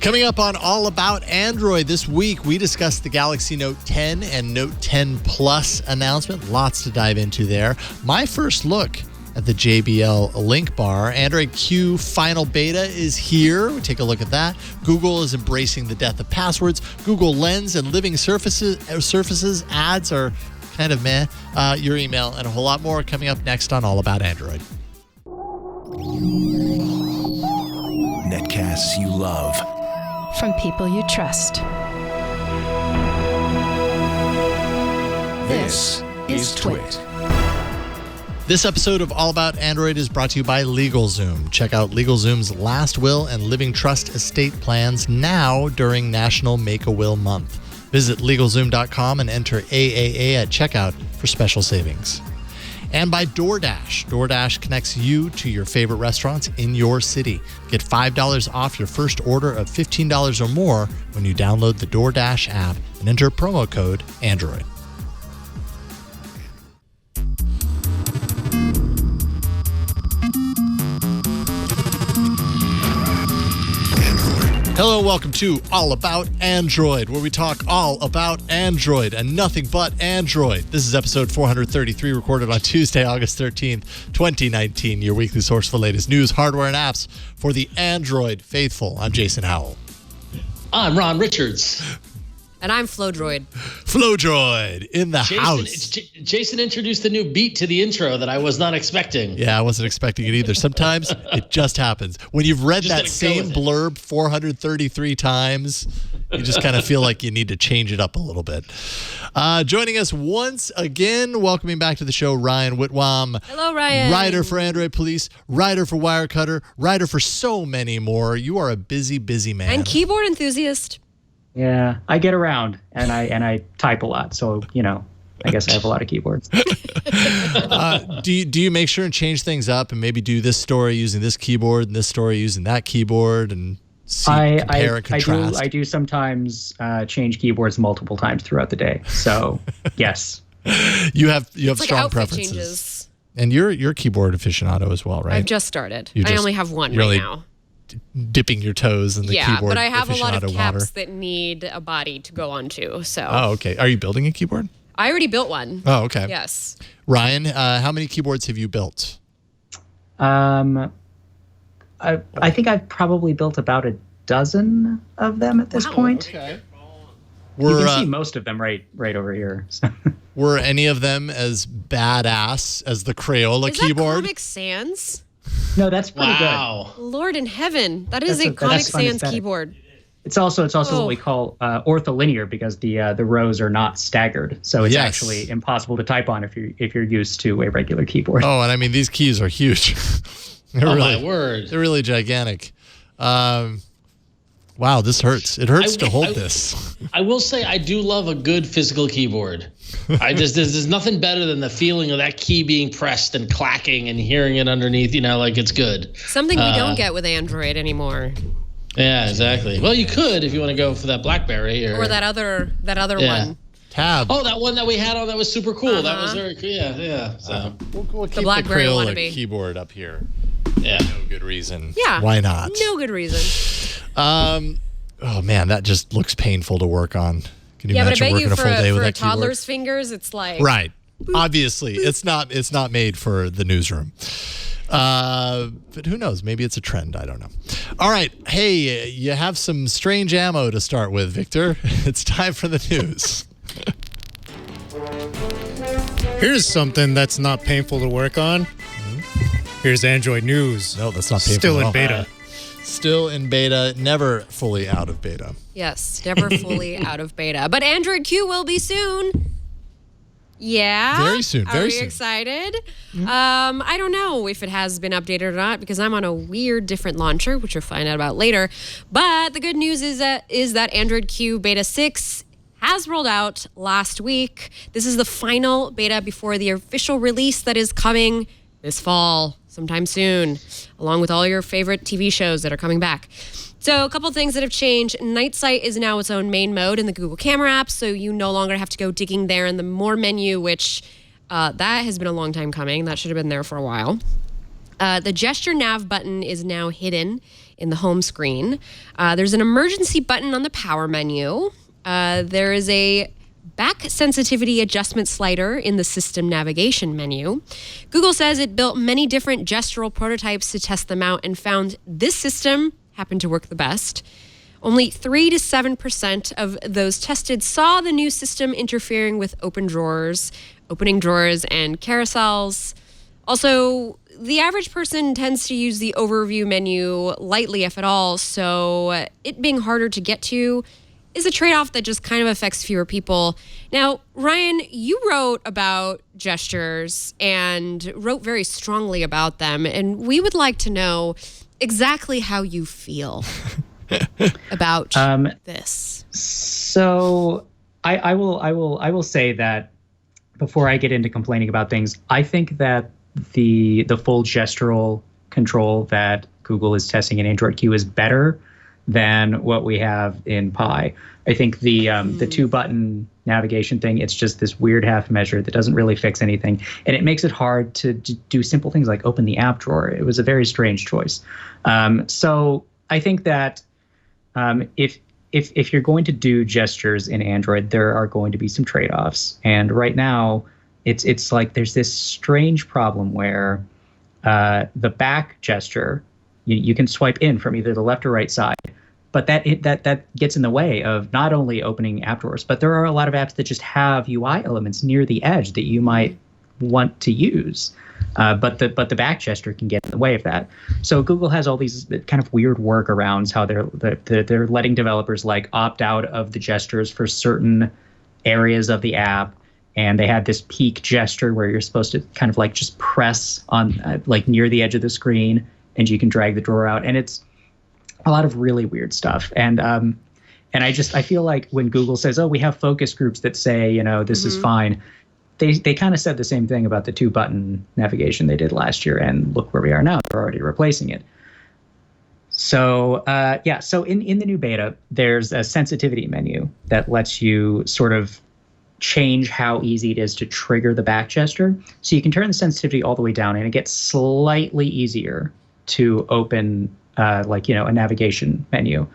Coming up on All About Android this week, we discussed the Galaxy Note 10 and Note 10 Plus announcement. Lots to dive into there. My first look at the JBL Link Bar. Android Q final beta is here. We take a look at that. Google is embracing the death of passwords. Google Lens and living surfaces ads are kind of meh. Your email and a whole lot more coming up next on All About Android. Netcasts you love. From people you trust. This is Twit. This episode of All About Android is brought to you by LegalZoom. Check out LegalZoom's last will and living trust estate plans now during National Make-A-Will Month. Visit LegalZoom.com and enter AAA at checkout for special savings. And by DoorDash. DoorDash connects you to your favorite restaurants in your city. Get $5 off your first order of $15 or more when you download the DoorDash app and enter promo code Android. Hello and welcome to All About Android, where we talk all about Android and nothing but Android. This is episode 433, recorded on Tuesday, August 13th, 2019, your weekly source for the latest news, hardware, and apps for the Android faithful. I'm Jason Howell. I'm Ron Richards. And I'm FlowDroid. FlowDroid in the house. Jason introduced a new beat to the intro that I was not expecting. Yeah, I wasn't expecting it either. Sometimes it just happens. When you've read that same blurb 433 times, you just kind of feel like you need to change it up a little bit. Joining us once again, welcoming back to the show, Ryan Whitwam. Hello, Ryan. Writer for Android Police, writer for Wirecutter, writer for so many more. You are a busy, busy man. And keyboard enthusiast. Yeah, I get around and I type a lot, so I guess I have a lot of keyboards. Do you make sure and change things up and maybe do this story using this keyboard and this story using that keyboard and compare and contrast? I do sometimes change keyboards multiple times throughout the day. So yes, you have it's strong like preferences. Changes. And you're a keyboard aficionado as well, right? I've just started. I only have one right now. Dipping your toes in the keyboard. Yeah, but I have a lot of caps water. that need a body to go onto. So. Oh, okay. Are you building a keyboard? I already built one. Oh, okay. Yes. Ryan, how many keyboards have you built? I think I've probably built about a dozen of them at this point. Okay. You can see most of them right over here. So. Were any of them as badass as the Crayola keyboard? Is that Comic Sans? No, that's pretty good. Lord in heaven. That is a Comic Sans keyboard. It's also what we call ortholinear because the rows are not staggered. So it's actually impossible to type on if you're used to a regular keyboard. Oh, and I mean, these keys are huge. My word. They're really gigantic. Wow, this hurts. It hurts to hold this. I will say I do love a good physical keyboard. There's nothing better than the feeling of that key being pressed and clacking and hearing it underneath, like it's good. Something we don't get with Android anymore. Yeah, exactly. Well, you could if you want to go for that BlackBerry or that other one. Tab. Oh, that one that we had on that was super cool. That was very cool. Yeah. So we'll keep the BlackBerry Crayola keyboard up here. Yeah. No good reason. Yeah. Why not? No good reason. Oh man, that just looks painful to work on. Can you imagine but I bet working a full day with that keyboard? For a toddler's fingers, it's like right. Obviously, it's not made for the newsroom. But who knows? Maybe it's a trend. I don't know. All right. Hey, you have some strange ammo to start with, Victor. It's time for the news. Here's something that's not painful to work on. Here's Android news. No, that's not painful. Still in beta. Still in beta, never fully out of beta. Yes, never fully out of beta. But Android Q will be soon. Yeah. Very soon. Very soon. Are we excited? I don't know if it has been updated or not because I'm on a weird different launcher, which you'll find out about later. But the good news is that Android Q Beta 6 has rolled out last week. This is the final beta before the official release that is coming this fall, sometime soon, along with all your favorite TV shows that are coming back. So a couple things that have changed. Night Sight is now its own main mode in the Google Camera app, so you no longer have to go digging there in the More menu, which that has been a long time coming. That should have been there for a while. The gesture nav button is now hidden in the home screen. There's an emergency button on the power menu. There is a back sensitivity adjustment slider in the system navigation menu. Google says it built many different gestural prototypes to test them out and found this system happened to work the best. Only 3 to 7% of those tested saw the new system interfering with opening drawers, and carousels. Also, the average person tends to use the overview menu lightly, if at all, so it being harder to get to is a trade-off that just kind of affects fewer people. Now, Ryan, you wrote about gestures and wrote very strongly about them, and we would like to know exactly how you feel about this. So I will say that before I get into complaining about things, I think that the full gestural control that Google is testing in Android Q is better than what we have in Pi. I think the 2-button navigation thing, it's just this weird half measure that doesn't really fix anything, and it makes it hard to do simple things like open the app drawer. It was a very strange choice. So I think that if you're going to do gestures in Android, there are going to be some trade-offs. And right now, it's like there's this strange problem where the back gesture, you can swipe in from either the left or right side, but that gets in the way of not only opening app drawers, but there are a lot of apps that just have UI elements near the edge that you might want to use. But the back gesture can get in the way of that. So Google has all these kind of weird workarounds how they're letting developers like opt out of the gestures for certain areas of the app. And they had this peek gesture where you're supposed to kind of like just press on like near the edge of the screen and you can drag the drawer out. And it's a lot of really weird stuff. And I feel like when Google says, oh, we have focus groups that say, this is fine. They kind of said the same thing about the 2-button navigation they did last year, and look where we are now. They're already replacing it. So, so in the new beta, there's a sensitivity menu that lets you sort of change how easy it is to trigger the back gesture. So you can turn the sensitivity all the way down, and it gets slightly easier to open, a navigation menu.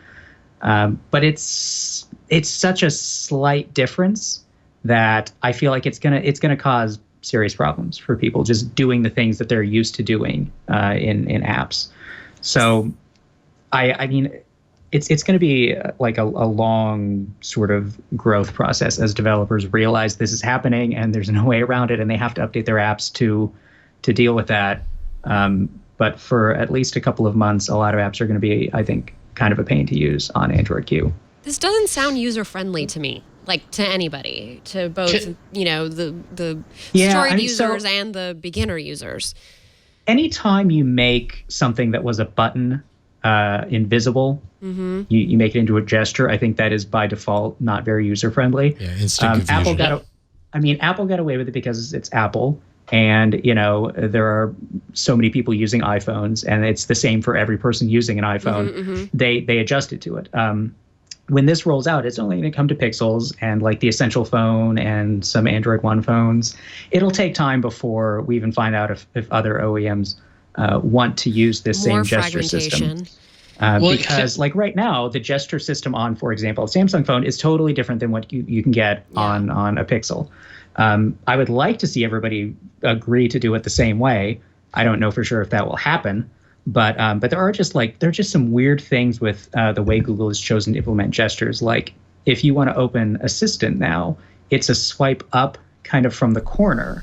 But it's such a slight difference that I feel like it's gonna cause serious problems for people just doing the things that they're used to doing in apps. So I mean, it's going to be like a long sort of growth process as developers realize this is happening and there's no way around it, and they have to update their apps to deal with that. But for at least a couple of months, a lot of apps are going to be, I think, kind of a pain to use on Android Q. This doesn't sound user-friendly to me, like to anybody, to both, the storied users and the beginner users. Anytime you make something that was a button invisible, you make it into a gesture, I think that is by default not very user-friendly. Yeah, instant confusion. Apple got away with it because it's Apple. And, there are so many people using iPhones, and it's the same for every person using an iPhone. They adjusted to it. When this rolls out, it's only going to come to Pixels and like the Essential phone and some Android One phones. It'll take time before we even find out if other OEMs want to use this same gesture system. Because like right now, the gesture system on, for example, a Samsung phone is totally different than what you can get on a Pixel. I would like to see everybody agree to do it the same way. I don't know for sure if that will happen, but there are just some weird things with the way Google has chosen to implement gestures. Like if you want to open Assistant now, it's a swipe up kind of from the corner,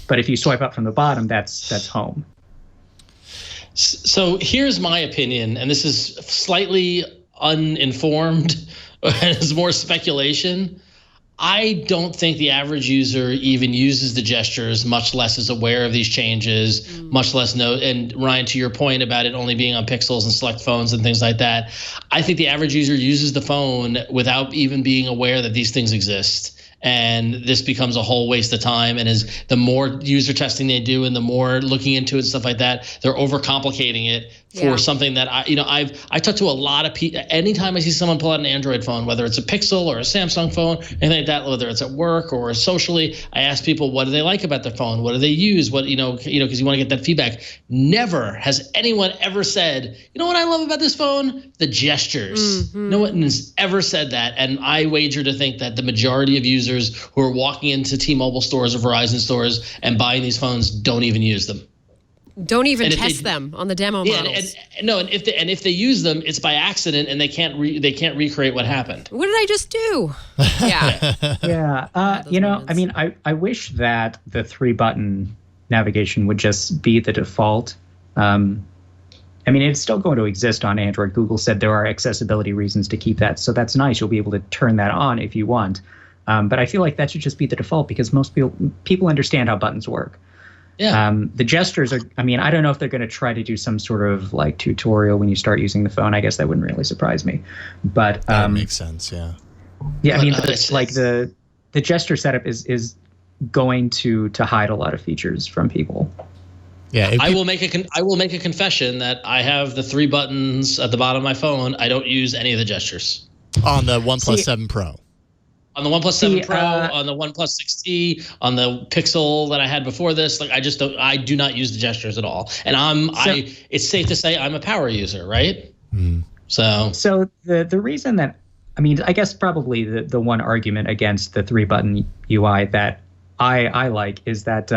but if you swipe up from the bottom, that's home. So here's my opinion, and this is slightly uninformed, and it's more speculation. I don't think the average user even uses the gestures, much less is aware of these changes, much less know. And Ryan, to your point about it only being on Pixels and select phones and things like that, I think the average user uses the phone without even being aware that these things exist. And this becomes a whole waste of time. And as the more user testing they do and the more looking into it and stuff like that, they're overcomplicating it Yeah. something that I talk to a lot of people. Anytime I see someone pull out an Android phone, whether it's a Pixel or a Samsung phone, anything like that, whether it's at work or socially, I ask people, what do they like about their phone? What do they use? What, because you want to get that feedback. Never has anyone ever said, you know what I love about this phone? The gestures. Mm-hmm. No one has ever said that. And I wager to think that the majority of users who are walking into T-Mobile stores or Verizon stores and buying these phones don't even use them. Don't even test them on the demo models. And if they use them, it's by accident, and they can't recreate what happened. What did I just do? Yeah. Yeah. I mean, I wish that the 3-button navigation would just be the default. I mean, it's still going to exist on Android. Google said there are accessibility reasons to keep that, so that's nice. You'll be able to turn that on if you want. But I feel like that should just be the default because most people understand how buttons work. Yeah. The gestures are, I mean, I don't know if they're going to try to do some sort of like tutorial when you start using the phone. I guess that wouldn't really surprise me. But that makes sense, yeah. Yeah, I mean, the gesture setup is going to hide a lot of features from people. Yeah, I will make a confession that I have the 3 buttons at the bottom of my phone. I don't use any of the gestures. On the OnePlus 7 Pro. On the OnePlus 7 Pro, on the OnePlus 6T, on the Pixel that I had before this, like I do not use the gestures at all. And it's safe to say I'm a power user, right? Mm. So the reason that, I mean, I guess probably the one argument against the 3-button UI that I like is that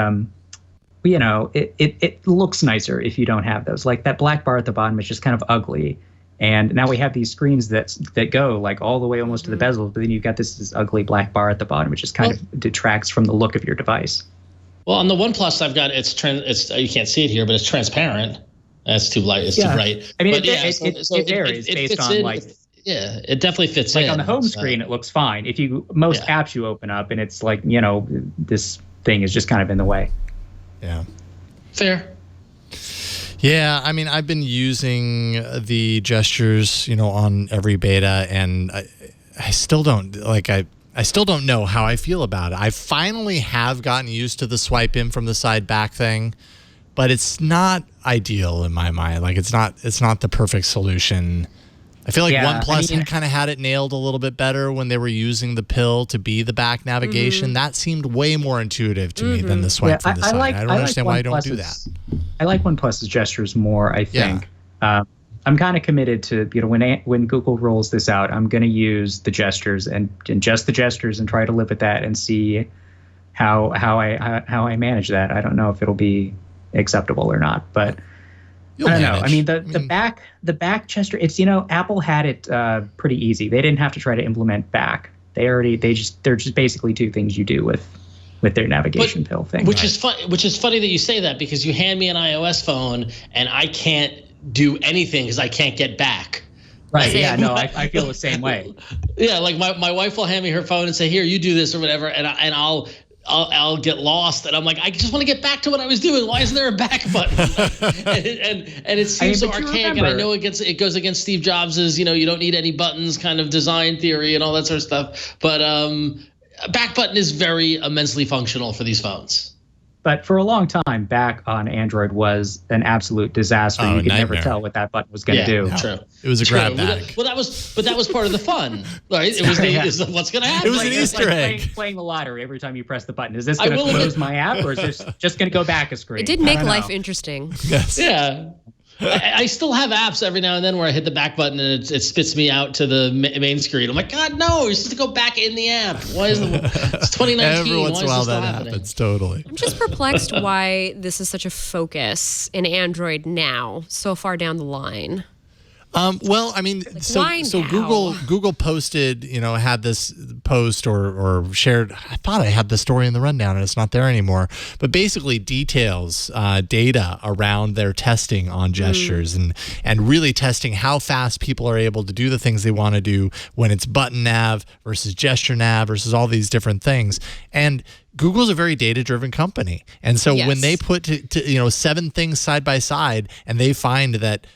it looks nicer if you don't have those. Like that black bar at the bottom is just kind of ugly. And now we have these screens that go like all the way almost to the bezel, but then you've got this ugly black bar at the bottom, which just kind of detracts from the look of your device. Well, on the OnePlus, I've got it's you can't see it here, but it's transparent. That's too light. It's too bright. I mean, but it varies based on like. Yeah, it definitely fits in. Like on the home screen, it looks fine. If most apps you open up and it's like this thing is just kind of in the way. Yeah. Fair. Yeah, I mean, I've been using the gestures, on every beta, and I still don't I still don't know how I feel about it. I finally have gotten used to the swipe in from the side back thing, but it's not ideal in my mind. Like it's not the perfect solution. I feel like OnePlus kind of had it nailed a little bit better when they were using the pill to be the back navigation. That seemed way more intuitive to me than the swipe from the side. I don't understand why I don't do that. I like OnePlus's gestures more, I think. Yeah. I'm kind of committed to, when Google rolls this out, I'm going to use the gestures and just the gestures and try to live with that and see how I manage that. I don't know if it'll be acceptable or not, but I don't know. I mean, the back gesture, it's, Apple had it pretty easy. They didn't have to try to implement back. They're just basically 2 things you do with their navigation pill thing. Which is funny that you say that, because you hand me an iOS phone and I can't do anything because I can't get back. Right. Yeah. No, I feel the same way. Yeah. Like my wife will hand me her phone and say, "Here, you do this," or whatever, and I'll get lost, and I'm like, I just want to get back to what I was doing. Why isn't there a back button? and it seems so archaic, and I know it goes against Steve Jobs's, you don't need any buttons kind of design theory and all that sort of stuff. But a back button is very immensely functional for these phones. But for a long time, back on Android was an absolute disaster. You could never tell what that button was going to do. No. True. It was a grab bag. Well, that was part of the fun, right? It was what's going to happen. It was an Easter egg. Playing the lottery every time you press the button. Is this going to close my app, or is this just going to go back a screen? It did make life interesting. Yes. Yeah. I still have apps every now and then where I hit the back button and it spits me out to the main screen. I'm like, God, no, you're supposed to go back in the app. Why is it's 2019? Every once in a while that happening? happens, totally. I'm just perplexed why this is such a focus in Android now, so far down the line. Well, I mean, so Google posted, had this post or shared. I thought I had the story in the rundown, and it's not there anymore. But basically, details, data around their testing on gestures and really testing how fast people are able to do the things they want to do when it's button nav versus gesture nav versus all these different things. And Google's a very data-driven company, and so when they put 7 things side by side, and they find that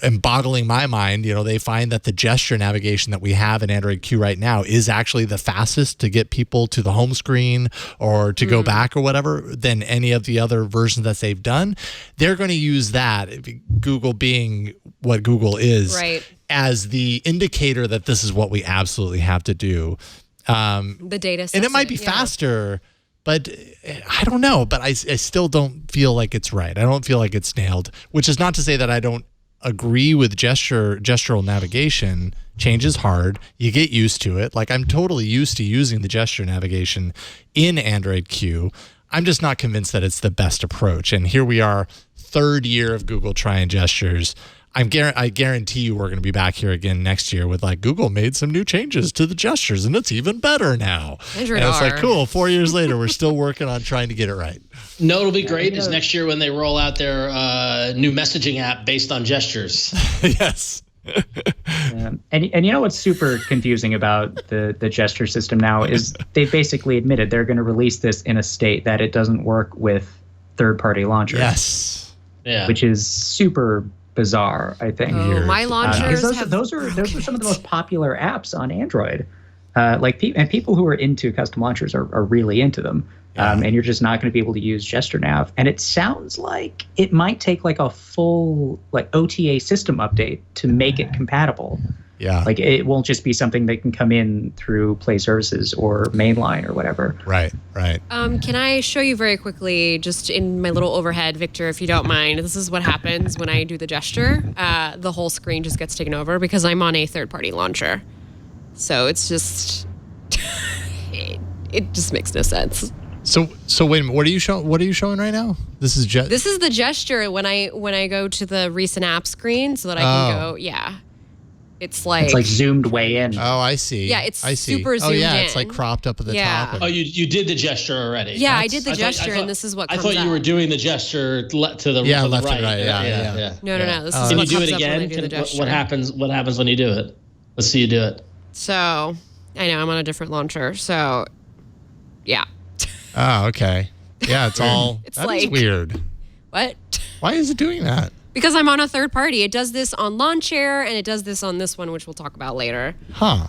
and boggling my mind. They find that the gesture navigation that we have in Android Q right now is actually the fastest to get people to the home screen or to go back or whatever than any of the other versions that they've done. They're going to use that, Google being what Google is, right, as the indicator that this is what we absolutely have to do. The data, and it might be faster, but I don't know. But I still don't feel like it's right. I don't feel like it's nailed, which is not to say that I don't agree with gestural navigation. Change is hard. You get used to it. Like, I'm totally used to using the gesture navigation in Android Q. I'm just not convinced that it's the best approach. And here we are, third year of Google trying gestures. I guarantee you we're going to be back here again next year with Google made some new changes to the gestures and it's even better now. Android and it's R. Cool. 4 years later, we're still working on trying to get it right. No, it'll be great is next year when they roll out their new messaging app based on gestures. Yes. And what's super confusing about the gesture system now is they basically admitted they're going to release this in a state that it doesn't work with third-party launchers. Yes. Yeah. Which is super bizarre, I think. My launchers those are some of the most popular apps on Android. People who are into custom launchers are really into them. And you're just not going to be able to use gesture nav. And it sounds like it might take a full OTA system update to make it compatible. Yeah. It won't just be something that can come in through Play Services or Mainline or whatever. Right. Can I show you very quickly, just in my little overhead, Victor, if you don't mind? This is what happens when I do the gesture. The whole screen just gets taken over because I'm on a third-party launcher. So it's just... it just makes no sense. So wait a minute. What are you showing right now? This is the gesture when I go to the recent app screen so that I can go. Yeah, it's zoomed way in. Oh, I see. Yeah, it's I see. super zoomed in. Oh yeah, it's cropped up at the top. Oh, you did the gesture already. Yeah, I did the gesture, and this is what comes I thought you were doing the gesture to the left right. And right. Yeah. No. This is Can what you do comes it up when I again? do the gesture. What happens when you do it? Let's see you do it. So I know I'm on a different launcher. So yeah. Oh, okay. Yeah, it's all. That is weird. What? Why is it doing that? Because I'm on a third party. It does this on Launcher, and it does this on this one, which we'll talk about later. Huh.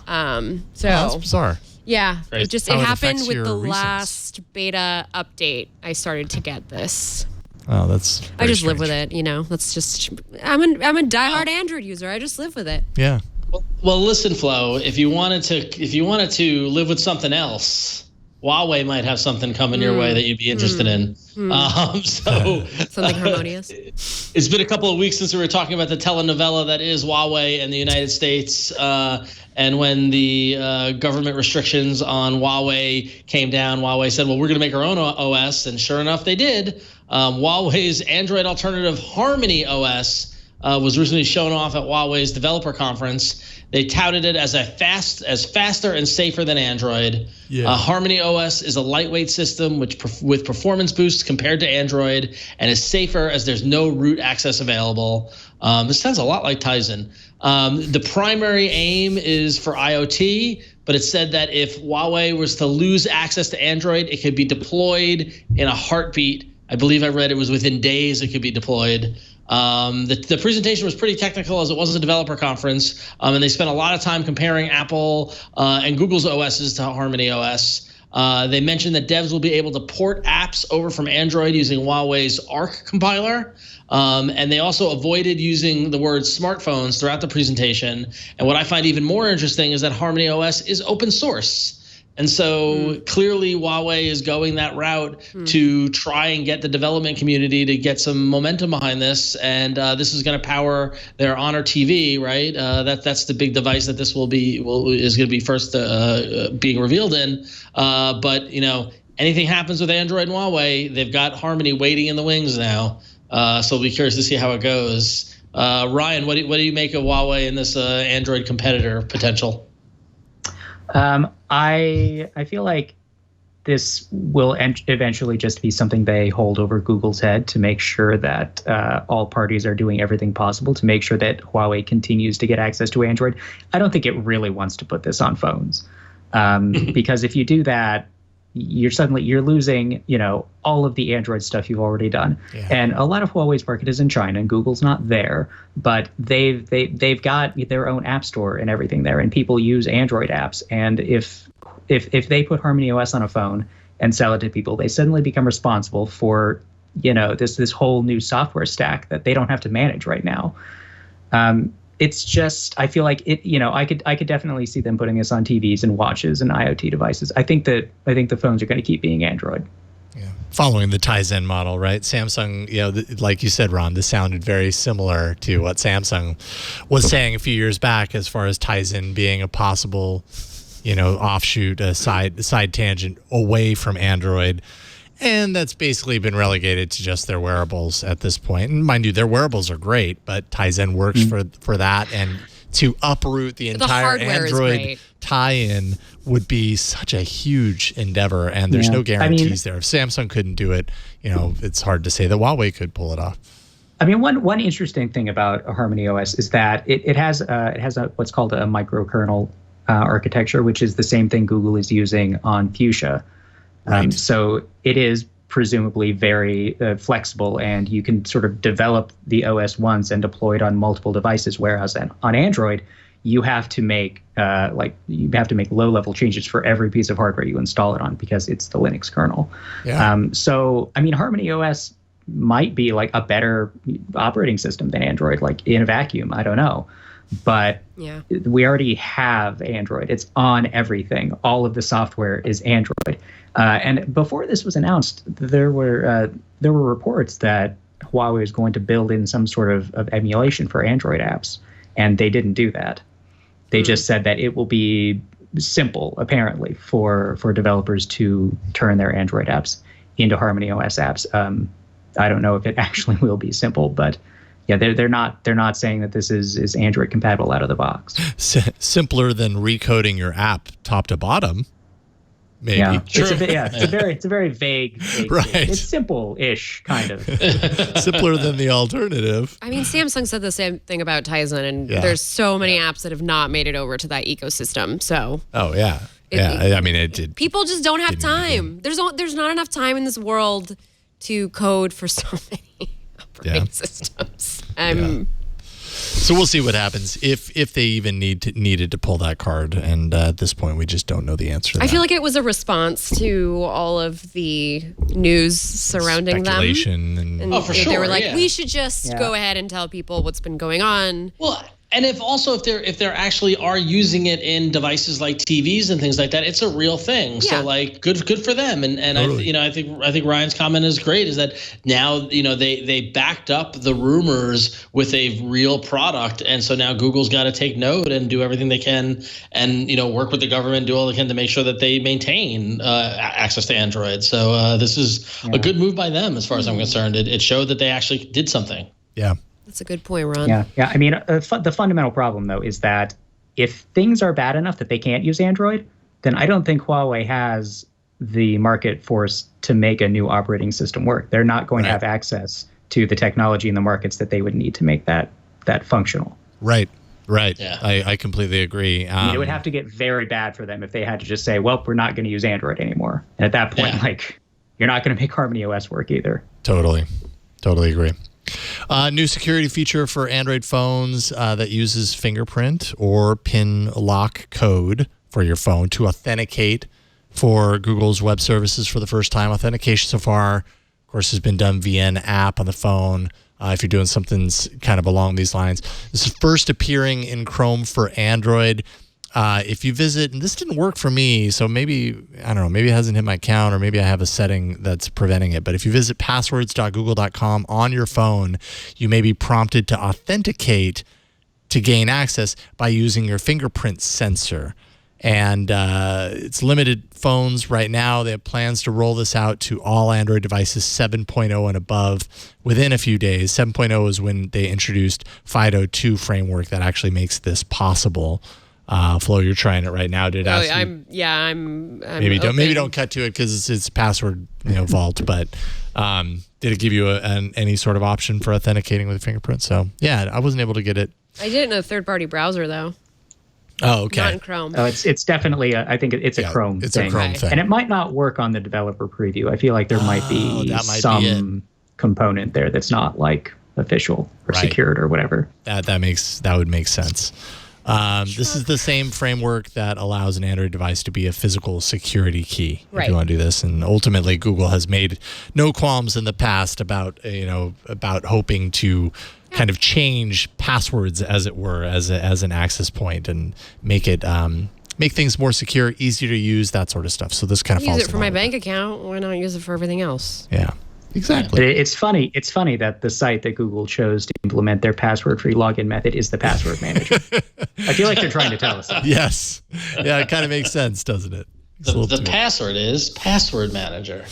That's bizarre. Yeah. Right. It happened with the last beta update. I started to get this. Oh, that's. I just live with it. That's just. I'm a diehard Android user. I just live with it. Yeah. Well, listen, Flo. If you wanted to live with something else, Huawei might have something coming your way that you'd be interested in. Something HarmonyOS. It's been a couple of weeks since we were talking about the telenovela that is Huawei and the United States. And when the government restrictions on Huawei came down, Huawei said, well, we're going to make our own OS. And sure enough, they did. Huawei's Android alternative HarmonyOS was recently shown off at Huawei's developer conference. They touted it as faster and safer than Android. Yeah. HarmonyOS is a lightweight system with performance boosts compared to Android and is safer as there's no root access available. This sounds a lot like Tizen. The primary aim is for IoT, but it said that if Huawei was to lose access to Android, it could be deployed in a heartbeat. I believe I read it was within days it could be deployed. The presentation was pretty technical as it was a developer conference, and they spent a lot of time comparing Apple and Google's OSs to HarmonyOS. They mentioned that devs will be able to port apps over from Android using Huawei's ARC compiler, and they also avoided using the word smartphones throughout the presentation. And what I find even more interesting is that HarmonyOS is open source. And so clearly Huawei is going that route to try and get the development community to get some momentum behind this. And this is going to power their Honor TV, right? That's the big device that this is going to be first being revealed in. But anything happens with Android and Huawei, they've got Harmony waiting in the wings now. So we'll be curious to see how it goes. Ryan, what do you make of Huawei and this Android competitor potential? I feel like this will eventually just be something they hold over Google's head to make sure that all parties are doing everything possible to make sure that Huawei continues to get access to Android. I don't think it really wants to put this on phones because if you do that, you're losing, all of the Android stuff you've already done. Yeah. And a lot of Huawei's market is in China, and Google's not there, but they've got their own app store and everything there, and people use Android apps. And if they put HarmonyOS on a phone and sell it to people, they suddenly become responsible for this whole new software stack that they don't have to manage right now. It's just, I feel like it, I could definitely see them putting this on TVs and watches and IoT devices. I think the phones are going to keep being Android. Yeah. Following the Tizen model, right? Samsung, like you said, Ron, this sounded very similar to what Samsung was saying a few years back as far as Tizen being a possible, offshoot, a side tangent away from Android. And that's basically been relegated to just their wearables at this point. And mind you, their wearables are great, but Tizen works for that. And to uproot the entire Android tie-in would be such a huge endeavor. And there's no guarantees there. If Samsung couldn't do it, it's hard to say that Huawei could pull it off. I mean, one interesting thing about HarmonyOS is that it has what's called a microkernel architecture, which is the same thing Google is using on Fuchsia. Right. So it is presumably very flexible, and you can sort of develop the OS once and deploy it on multiple devices. Whereas on Android, you have to make low-level changes for every piece of hardware you install it on because it's the Linux kernel. Yeah. So I mean, HarmonyOS might be like a better operating system than Android, like in a vacuum. I don't know. But we already have Android. It's on everything. All of the software is Android. And before this was announced, there were reports that Huawei was going to build in some sort of emulation for Android apps, and they didn't do that. They just said that it will be simple, apparently, for developers to turn their Android apps into HarmonyOS apps. I don't know if it actually will be simple, but yeah, they're not saying that this is Android compatible out of the box. Simpler than recoding your app top to bottom. Maybe. Yeah, Sure. It's a very vague right. Thing. It's simple-ish, kind of. Simpler than the alternative. I mean, Samsung said the same thing about Tizen, and there's so many apps that have not made it over to that ecosystem. So. Oh yeah, I mean, it did. People just don't have time. There's not enough time in this world to code for so many operating systems. So we'll see what happens if they even needed to pull that card. And at this point, we just don't know the answer to that. I feel like it was a response to all of the news surrounding speculation them. And for sure. They were like, we should just go ahead and tell people what's been going on. Well, and if they're actually are using it in devices like TVs and things like that, it's a real thing. Yeah. So like good for them. And totally. I think Ryan's comment is great. Is that now they backed up the rumors with a real product, and so now Google's got to take note and do everything they can, and work with the government, do all they can to make sure that they maintain access to Android. So this is a good move by them, as far as I'm concerned. It showed that they actually did something. Yeah. That's a good point, Ron. Yeah. I mean, the fundamental problem, though, is that if things are bad enough that they can't use Android, then I don't think Huawei has the market force to make a new operating system work. They're not going to have access to the technology in the markets that they would need to make that functional. Right. Yeah. I completely agree. I mean, it would have to get very bad for them if they had to just say, well, we're not going to use Android anymore. And at that point, you're not going to make HarmonyOS work either. Totally agree. New security feature for Android phones that uses fingerprint or PIN lock code for your phone to authenticate for Google's web services for the first time. Authentication so far, of course, has been done via an app on the phone. If you're doing something kind of along these lines. This is first appearing in Chrome for Android. If you visit, and this didn't work for me, so maybe, I don't know, maybe it hasn't hit my account, or maybe I have a setting that's preventing it. But if you visit passwords.google.com on your phone, you may be prompted to authenticate to gain access by using your fingerprint sensor. And it's limited phones right now. They have plans to roll this out to all Android devices 7.0 and above within a few days. 7.0 is when they introduced FIDO2 framework that actually makes this possible. Flo, you're trying it right now. I'm maybe don't cut to it because it's password vault. But did it give you any sort of option for authenticating with a fingerprint? So yeah, I wasn't able to get it. I did it in a third-party browser though. Oh, okay. Not in Chrome. Oh, it's definitely I think it's a Chrome it's thing. a Chrome Right. thing. And it might not work on the developer preview. I feel like there might be that might be some component there that's not like official or Right. secured or whatever. That would make sense. This is the same framework that allows an Android device to be a physical security key if Right. you want to do this. And ultimately, Google has made no qualms in the past about hoping to kind of change passwords, as it were, as an access point and make things more secure, easier to use, that sort of stuff. So this kind of Use falls it for along my with bank account. Why not use it for everything else? that. Yeah, exactly. But it's funny. It's funny that the site that Google chose to implement their password-free login method is the password manager. I feel like they're trying to tell us that. Yes. Yeah, it kind of makes sense, doesn't it? The password is Password Manager.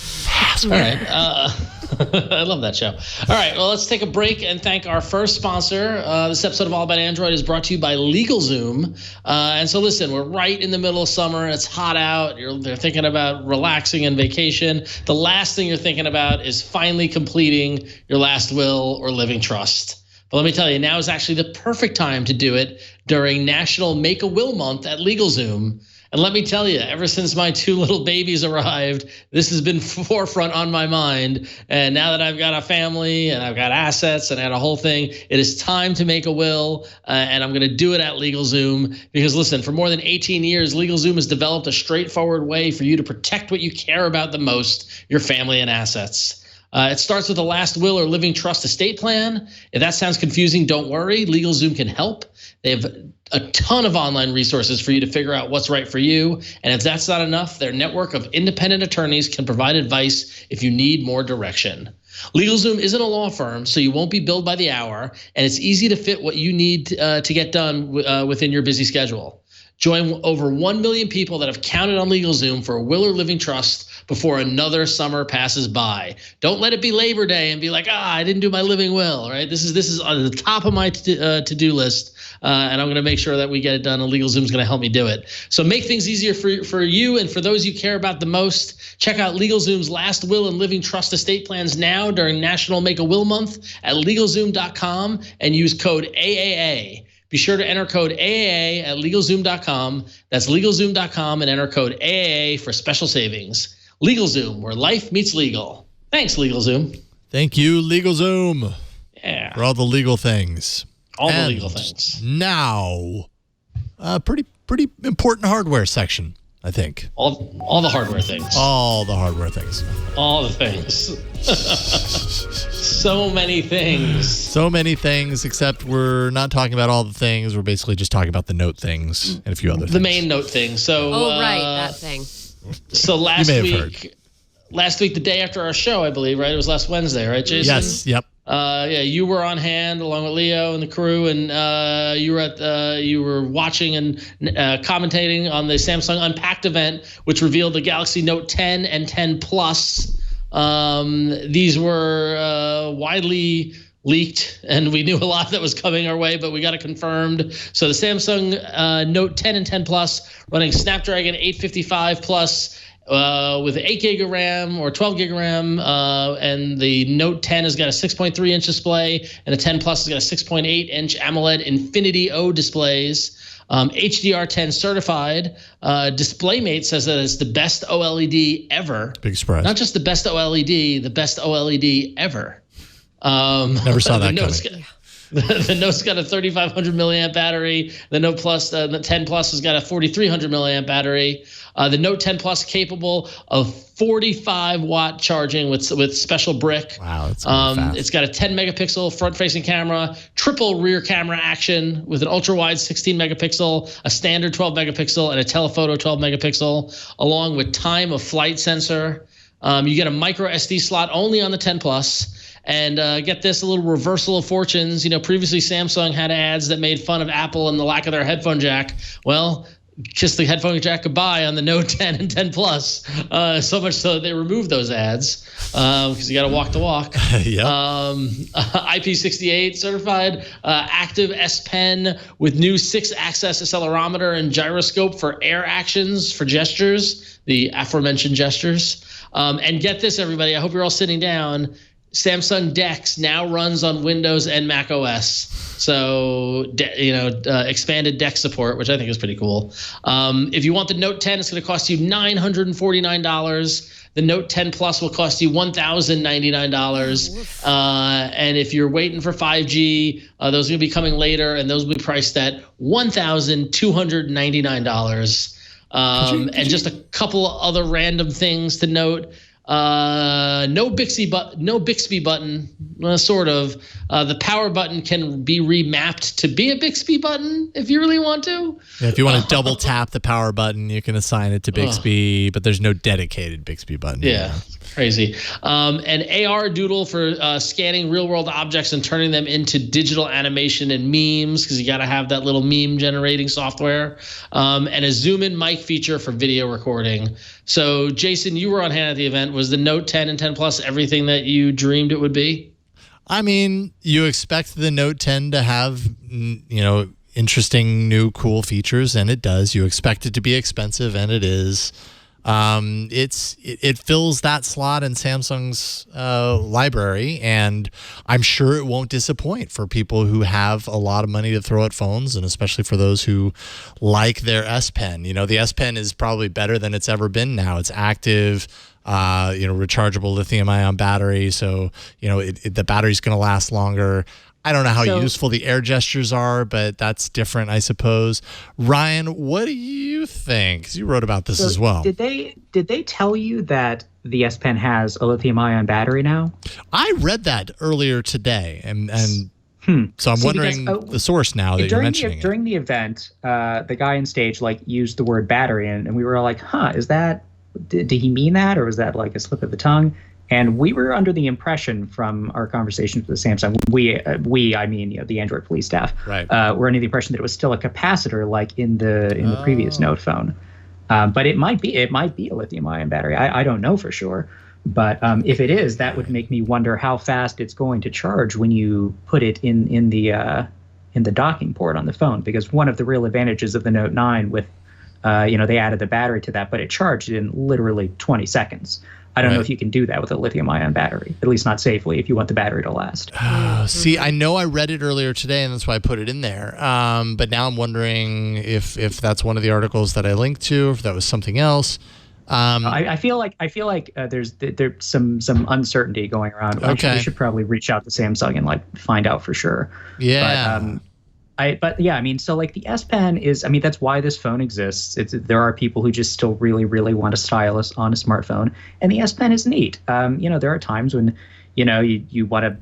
All right. I love that show. All right. Well, let's take a break and thank our first sponsor. This episode of All About Android is brought to you by LegalZoom. And so, listen, we're right in the middle of summer. It's hot out. They're thinking about relaxing and vacation. The last thing you're thinking about is finally completing your last will or living trust. But let me tell you, now is actually the perfect time to do it during National Make-A-Will Month at LegalZoom. And let me tell you, ever since my two little babies arrived, this has been forefront on my mind. And now that I've got a family and I've got assets and I had a whole thing, it is time to make a will. And I'm going to do it at LegalZoom because, listen, for more than 18 years, LegalZoom has developed a straightforward way for you to protect what you care about the most, your family and assets. It starts with a last will or living trust estate plan. If that sounds confusing, don't worry. LegalZoom can help. They have a ton of online resources for you to figure out what's right for you. And if that's not enough, their network of independent attorneys can provide advice if you need more direction. LegalZoom isn't a law firm, so you won't be billed by the hour, and it's easy to fit what you need to get done within your busy schedule. Join over 1 million people that have counted on LegalZoom for a will or living trust before another summer passes by. Don't let it be Labor Day and be like, I didn't do my living will, right? This is on the top of my to-do list, and I'm going to make sure that we get it done, and LegalZoom is going to help me do it. So make things easier for you and for those you care about the most. Check out LegalZoom's last will and living trust estate plans now during National Make-A-Will Month at LegalZoom.com and use code AAA. Be sure to enter code AAA at LegalZoom.com. That's LegalZoom.com and enter code AAA for special savings. LegalZoom, where life meets legal. Thanks, LegalZoom. Thank you, LegalZoom, Yeah. for all the legal things. All And the legal things. Now, pretty important hardware section, I think. All the hardware things. All the hardware things. All the things. So many things. So many things, except we're not talking about all the things. We're basically just talking about the Note things and a few other things. The main Note thing. So. Right, that thing. So last may have week, the day after our show, I believe, right? It was last Wednesday, right, Jason? Yes. Yep. Yeah, you were on hand along with Leo and the crew, and you were watching and commentating on the Samsung Unpacked event, which revealed the Galaxy Note 10 and 10 Plus. These were widely leaked, and we knew a lot that was coming our way, but we got it confirmed. So the Samsung Note 10 and 10 Plus running Snapdragon 855 Plus with 8 gig of RAM or 12 gig of RAM, and the Note 10 has got a 6.3-inch display, and the 10 Plus has got a 6.8-inch AMOLED Infinity O displays. HDR10 certified. DisplayMate says that it's the best OLED ever. Big surprise. Not just the best OLED, the best OLED ever. Never saw that coming. The Note's got a 3,500 milliamp battery. The Note Plus, the 10 Plus has got a 4,300 milliamp battery. The Note 10 Plus capable of 45 watt charging with special brick. Wow, that's fast. It's got a 10 megapixel front-facing camera, triple rear camera action with an ultra-wide 16 megapixel, a standard 12 megapixel, and a telephoto 12 megapixel, along with time of flight sensor. You get a micro SD slot only on the 10 Plus. And get this, a little reversal of fortunes. You know, previously Samsung had ads that made fun of Apple and the lack of their headphone jack. Well, kiss the headphone jack goodbye on the Note 10 and 10 Plus. So much so that they removed those ads because you got to walk the walk. Yep. IP68 certified, active S Pen with new 6-axis accelerometer and gyroscope for air actions for gestures, the aforementioned gestures. And get this, everybody. I hope you're all sitting down. Samsung DeX now runs on Windows and Mac OS. So, expanded DeX support, which I think is pretty cool. If you want the Note 10, it's going to cost you $949. The Note 10 Plus will cost you $1,099. And if you're waiting for 5G, those are going to be coming later, and those will be priced at $1,299. And just a couple of other random things to note. No Bixby button, sort of. The power button can be remapped to be a Bixby button if you really want to. Yeah, if you want to double tap the power button, you can assign it to Bixby, but there's no dedicated Bixby button. Yeah, crazy. An AR doodle for scanning real-world objects and turning them into digital animation and memes, because you got to have that little meme generating software. And a zoom-in mic feature for video recording. So, Jason, you were on hand at the event. Was the Note 10 and 10 Plus everything that you dreamed it would be? I mean, you expect the Note 10 to have, interesting, new, cool features, and it does. You expect it to be expensive, and it is. It fills that slot in Samsung's library, and I'm sure it won't disappoint for people who have a lot of money to throw at phones, and especially for those who like their S Pen. The S Pen is probably better than it's ever been now. It's active, rechargeable lithium-ion battery, so the battery's going to last longer. I don't know how useful the air gestures are, but that's different, I suppose. Ryan, what do you think? 'Cause you wrote about this as well. Did they tell you that the S Pen has a lithium-ion battery now? I read that earlier today, and so I'm wondering the source now that you're mentioning it. During the event, the guy on stage used the word battery, and we were like, is that, did he mean that, or was that like a slip of the tongue? And we were under the impression from our conversations with Samsung, I mean the Android police staff, right? We're under the impression that it was still a capacitor like in the previous Note phone. But it might be a lithium-ion battery. I don't know for sure. But if it is, that would make me wonder how fast it's going to charge when you put it in the docking port on the phone. Because one of the real advantages of the Note 9 with, they added the battery to that, but it charged in literally 20 seconds. I don't know if you can do that with a lithium-ion battery, at least not safely if you want the battery to last. See, I know I read it earlier today, and that's why I put it in there. But now I'm wondering if that's one of the articles that I linked to, or if that was something else. I feel like there's some uncertainty going around. Okay. We should probably reach out to Samsung and find out for sure. Yeah. But the S Pen is, that's why this phone exists. There are people who just still really, really want a stylus on a smartphone, and the S Pen is neat. There are times when, you want to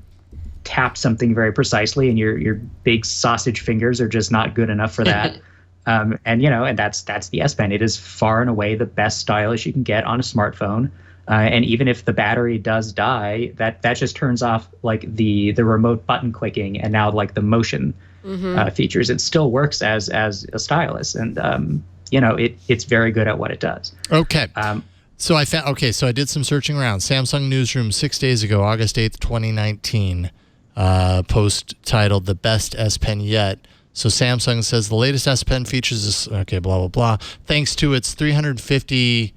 tap something very precisely, and your big sausage fingers are just not good enough for that. And that's the S Pen. It is far and away the best stylus you can get on a smartphone. And even if the battery does die, that just turns off the remote button clicking and now the motion features. It still works as a stylus, and it's very good at what it does. Okay. So I found so I did some searching around. Samsung Newsroom 6 days ago, August 8th, 2019, post titled "The Best S Pen Yet." So Samsung says the latest S Pen features this. Okay, blah blah blah. Thanks to its 350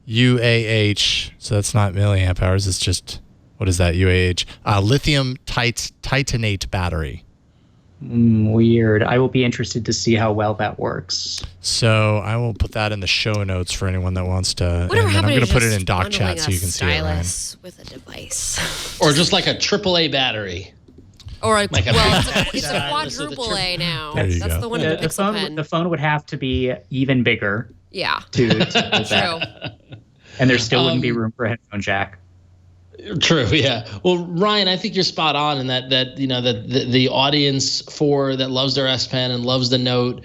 UAH. So that's not milliamp hours. It's just, what is that? UAH. Lithium titanate battery. Weird. I will be interested to see how well that works. So I will put that in the show notes for anyone that wants to. Whatever, and then I'm going to put it in doc chat so you can see it. Stylus with a device, or just like a AAA battery. Or it's a quadruple A now. That's the one in the Pixel Pen. The phone would have to be even bigger. Yeah. To that. And there still wouldn't be room for a headphone jack. True, yeah. Well, Ryan, I think you're spot on in that the audience that loves their S Pen and loves the Note,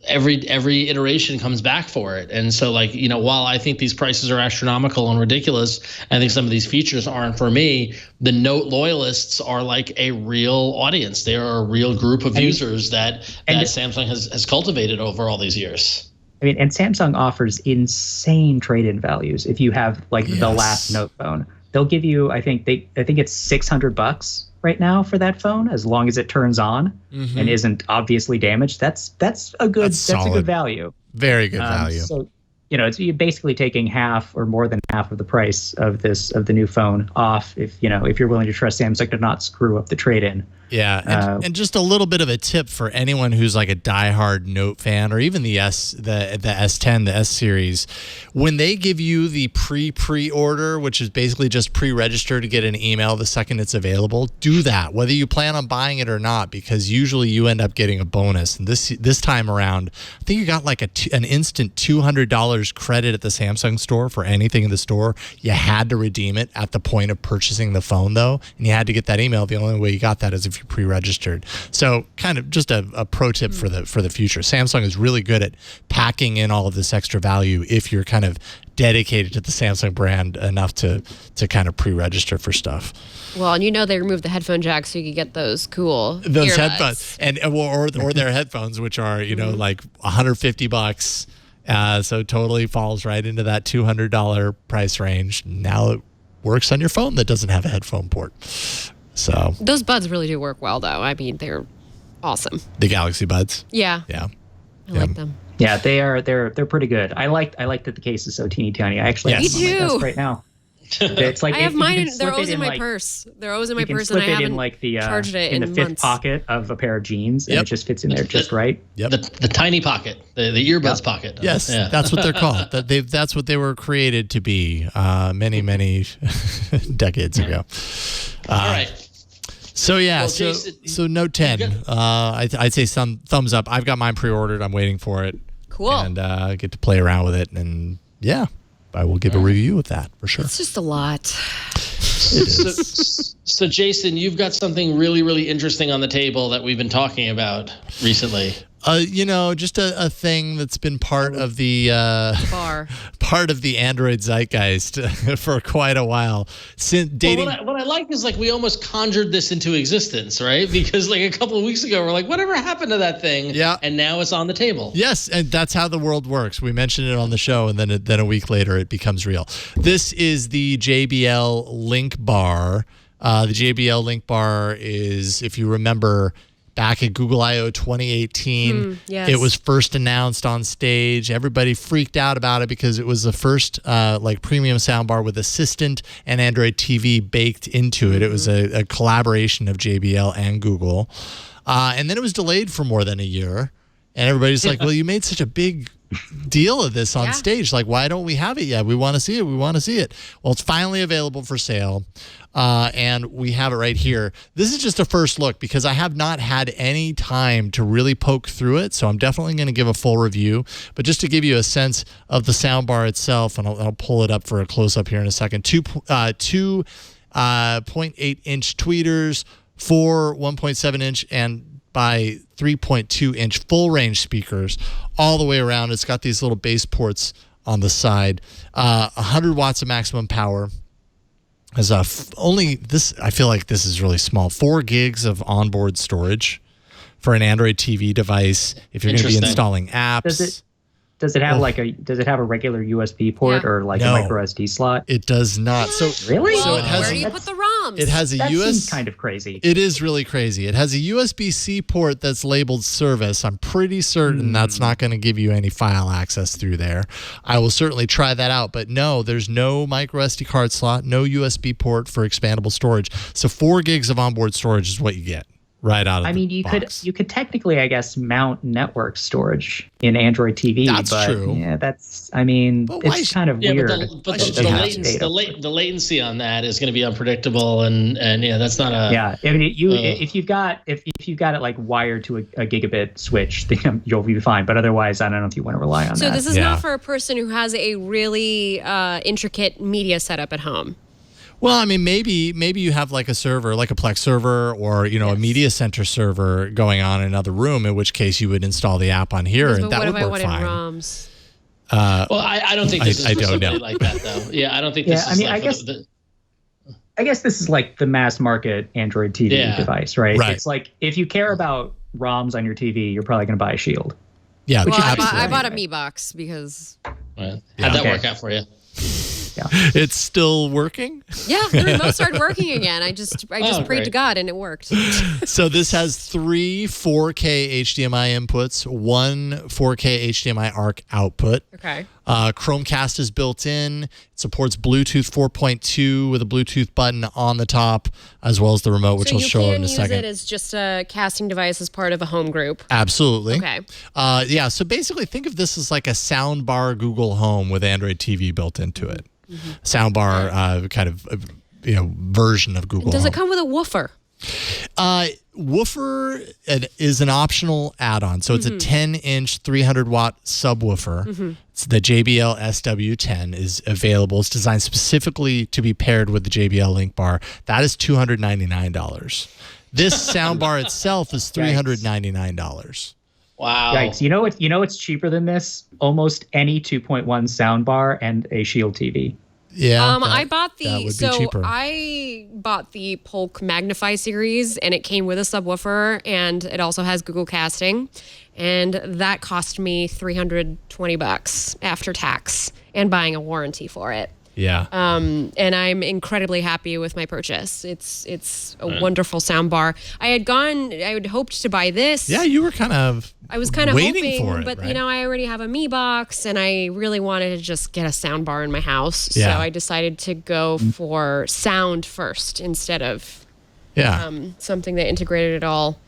every iteration comes back for it. And so while I think these prices are astronomical and ridiculous, I think some of these features aren't for me. The Note loyalists are a real audience. They are a real group of users that Samsung has cultivated over all these years. And Samsung offers insane trade-in values if you have the last Note phone. They'll give you, I think it's $600 right now for that phone, as long as it turns on and isn't obviously damaged. That's a good value. Very good value. it's basically taking half or more than half of the price of the new phone off if you're willing to trust Samsung to not screw up the trade-in. Yeah, and just a little bit of a tip for anyone who's like a diehard Note fan, or even the S10, the S series, when they give you the pre-order, which is basically just pre-register to get an email the second it's available, do that, whether you plan on buying it or not, because usually you end up getting a bonus. And this time around, I think you got like an instant $200 credit at the Samsung store for anything in the store. You had to redeem it at the point of purchasing the phone, though, and you had to get that email. The only way you got that is if you pre-registered. So kind of just a pro tip for the future. Samsung is really good at packing in all of this extra value if you're kind of dedicated to the Samsung brand enough to kind of pre-register for stuff. Well, and they removed the headphone jack so you could get those cool those earbuds. Headphones or their headphones, which are like $150. So totally falls right into that $200 price range. Now it works on your phone that doesn't have a headphone port. So those buds really do work well, though. I mean, they're awesome. The Galaxy Buds. Yeah. Yeah. I like them. Yeah, they're pretty good. I like that the case is so teeny tiny. I actually have Me them on my too. desk right now. It's like I have mine. They're always in my like, purse. They're always in my you can purse, and slip I it haven't in like the charged it in the fifth months. pocket of a pair of jeans, and Yep. it just fits in there just right. Yep. The tiny pocket, the earbuds pocket. Yes, Yeah. that's what they're called. That's what they were created to be many decades ago. All right. So yeah, Well, so Jason, Note 10. I'd say some thumbs up. I've got mine pre-ordered. I'm waiting for it. Cool. And get to play around with it, and yeah, I will give a review of that for sure. It's just a lot. So Jason, you've got something really, really interesting on the table that we've been talking about recently. Just a thing that's been part of the Bar. part of the Android zeitgeist for quite a while. Since dating, Well, what I like is like we almost conjured this into existence, right? Because like a couple of weeks ago, we're like, whatever happened to that thing? Yeah. And now it's on the table. yes, and that's how the world works. We mentioned it on the show, and then a week later, it becomes real. This is the JBL Link Bar. The JBL Link Bar is, if you remember, back at Google I/O 2018, yes. it was first announced on stage. Everybody freaked out about it because it was the first premium soundbar with Assistant and Android TV baked into it. It was a collaboration of JBL and Google. And then it was delayed for more than a year. And everybody's like, well, you made such a big deal of this on stage. Like, why don't we have it yet? We want to see it. We want to see it. Well, it's finally available for sale. And we have it right here. This is just a first look because I have not had any time to really poke through it. So I'm definitely going to give a full review. But just to give you a sense of the soundbar itself, and I'll pull it up for a close-up here in a second. 2.8-inch tweeters, 4 1.7-inch, and by 3.2-inch full-range speakers all the way around. It's got these little bass ports on the side. 100 watts of maximum power. As only this, I feel like this is really small. 4 gigs of onboard storage for an Android TV device. If you're going to be installing apps, does it have a regular USB port or like No. a micro SD slot? it does not. So Really? Well, So it has where do you put the ROMs? it has a That US. seems kind of crazy. It is really crazy. It has a USB-C port that's labeled service. I'm pretty certain that's not going to give you any file access through there. I will certainly try that out, but no, there's no micro SD card slot, no USB port for expandable storage. So 4 gigs of onboard storage is what you get right out of the box. you could technically, I guess, mount network storage in Android TV. That's but true. Yeah, But why it's kind of Yeah, weird. but that it doesn't have data. the latency on that is going to be unpredictable, and yeah, that's not a Yeah, I mean, if you've got it like wired to a gigabit switch, then you'll be fine. But otherwise, I don't know if you want to rely on So that. this is Yeah. not for a person who has a really intricate media setup at home. Well, I mean, maybe you have like a server, like a Plex server, or a media center server going on in another room. In which case, you would install the app on here, Yes, and but that what would if I work wanted fine. ROMs? Well, I don't think this is I don't specifically know. like that, though. Yeah, I don't think this Yeah, is I mean, like I guess this is like the mass market Android TV device, right? Right. It's like if you care about ROMs on your TV, you're probably going to buy a Shield. Yeah, Well, I absolutely. bought a Mi Box because How'd Yeah. that Okay. work out for you? Yeah. It's still working? Yeah, the remote started working again. I just prayed great. to God and it worked. So this has 3 4K HDMI inputs, 1 4K HDMI ARC output. Okay. Chromecast is built in. It supports Bluetooth 4.2 with a Bluetooth button on the top, as well as the remote, which So I'll you show in can a use second. it as just a casting device as part of a home group. Absolutely. Okay. Yeah, so basically think of this as like a soundbar Google Home with Android TV built into it. Soundbar kind of version of Google Does Home. it come with a woofer? Woofer is an optional add-on. So it's a 10-inch 300-watt subwoofer. It's the JBL SW10 is available. It's designed specifically to be paired with the JBL Link Bar. That is $299. This soundbar itself is $399. Wow. Yikes! You know what's cheaper than this? Almost any 2.1 soundbar and a Shield TV. Yeah, I bought that would the be cheaper. I bought the Polk Magnify series, and it came with a subwoofer, and it also has Google Casting, and that cost me $320 after tax and buying a warranty for it. Yeah. And I'm incredibly happy with my purchase. It's a wonderful soundbar. I had hoped to buy this. Yeah, you were kind of I was kind of waiting hoping, for it, but right? I already have a Mi Box, and I really wanted to just get a sound bar in my house. Yeah. So I decided to go for sound first instead of something that integrated it all.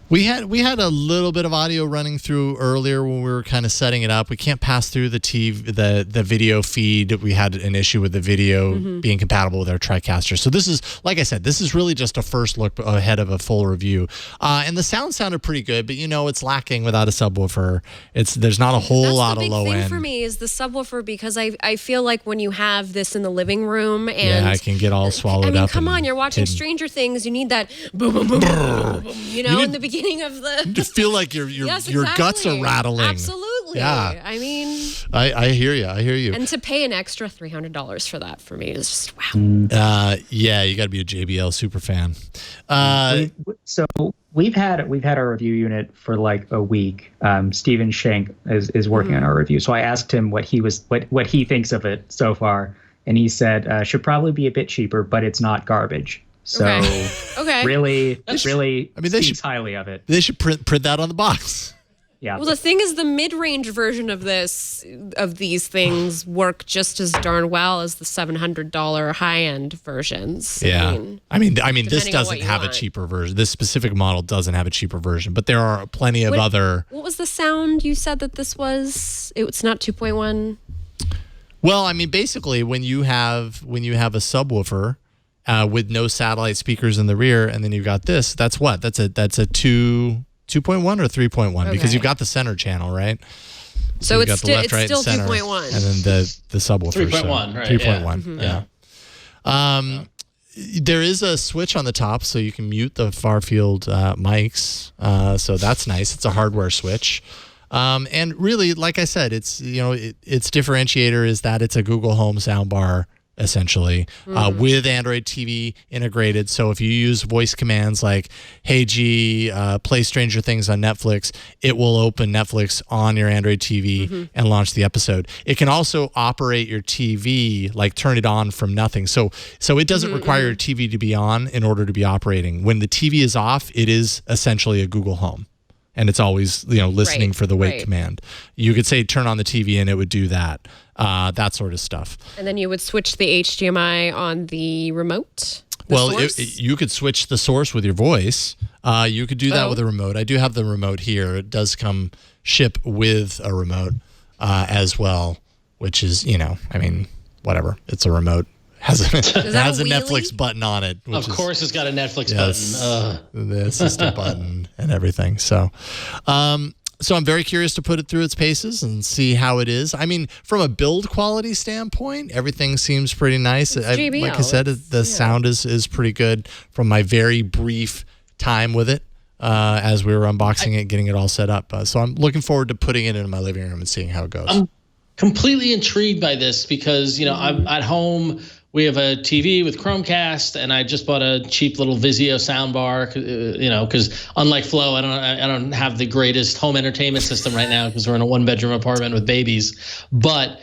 We had a little bit of audio running through earlier when we were kind of setting it up. We can't pass through the the video feed. We had an issue with the video being compatible with our TriCaster. So this is, like I said, this is really just a first look ahead of a full review. And the sound sounded pretty good, but it's lacking without a subwoofer. There's not a whole lot of low The big thing end. for me is the subwoofer, because I feel like when you have this in the living room and I can get all swallowed up. I mean, come and on, you're watching hidden. Stranger Things. You need that boom, boom, boom, boom, boom, in the beginning of the. You feel like your Yes, your guts are exactly. rattling. Absolutely. Yeah. I mean, I hear you. and to pay an extra $300 for that for me is just wow. Yeah, you got to be a JBL super fan. So we've had our review unit for like a week. Steven Schenk is working on our review. So I asked him what he thinks of it so far, and he said should probably be a bit cheaper, but it's not garbage. So Okay. really they speaks highly of it. They should print that on the box. Yeah. Well, the thing is, the mid-range version of these things work just as darn well as the $700 high-end versions. Yeah, I mean, this depending on doesn't what you have a want. cheaper version. This specific model doesn't have a cheaper version, but there are plenty of other. What was the sound you said that this was? It's not 2.1. Well, I mean, basically, when you have a subwoofer with no satellite speakers in the rear, and then you've got this, that's what? That's a 2.1 or 3.1 because you've got the center channel, right? So you've it's got the left, right, still and center, 2.1. and then the subwoofer. 3.1, right? 3.1, yeah. There is a switch on the top, so you can mute the far field mics. So that's nice. It's a hardware switch. And really, like I said, its differentiator is that it's a Google Home soundbar, essentially, with Android TV integrated. So if you use voice commands like, hey G, play Stranger Things on Netflix, it will open Netflix on your Android TV and launch the episode. It can also operate your TV, like turn it on from nothing. So it doesn't require your TV to be on in order to be operating. When the TV is off, it is essentially a Google Home. And it's always, listening for the wake command. You could say turn on the TV and it would do that. That sort of stuff. And then you would switch the HDMI on the remote? You could switch the source with your voice. You could do that with a remote. I do have the remote here. It does ship with a remote as well, which is, whatever. It's a remote. Has a Netflix button on it. Of course, it's got a Netflix button. The assistant button and everything. So I'm very curious to put it through its paces and see how it is. I mean, from a build quality standpoint, everything seems pretty nice. JBL. Like I said, the sound is pretty good from my very brief time with it as we were unboxing it, getting it all set up. So I'm looking forward to putting it in my living room and seeing how it goes. I'm completely intrigued by this because, I'm at home. We have a TV with Chromecast, and I just bought a cheap little Vizio soundbar. Because unlike Flo, I don't have the greatest home entertainment system right now because we're in a one-bedroom apartment with babies. But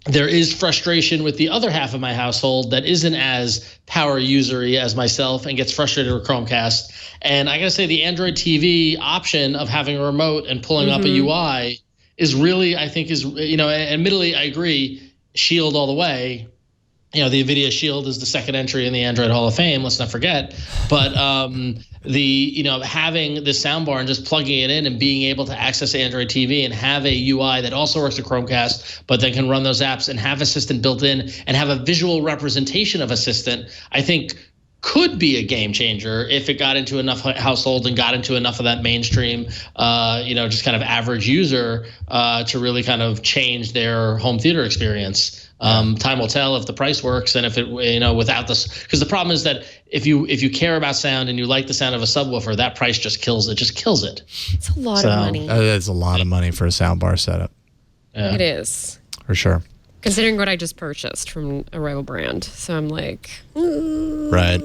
there is frustration with the other half of my household that isn't as power usery as myself and gets frustrated with Chromecast. And I got to say, the Android TV option of having a remote and pulling up a UI is really, I think, is, admittedly, I agree, Shield all the way. The NVIDIA Shield is the second entry in the Android Hall of Fame. Let's not forget. But having the soundbar and just plugging it in and being able to access Android TV and have a UI that also works with Chromecast, but then can run those apps and have Assistant built in and have a visual representation of Assistant, I think could be a game changer if it got into enough households and got into enough of that mainstream, just kind of average user to really kind of change their home theater experience. Time will tell if the price works and if it, without this, because the problem is that if you care about sound and you like the sound of a subwoofer, that price just kills it. It's a lot of money. It's a lot of money for a soundbar setup. Yeah. It is. For sure. Considering what I just purchased from a rival brand. So I'm like, right.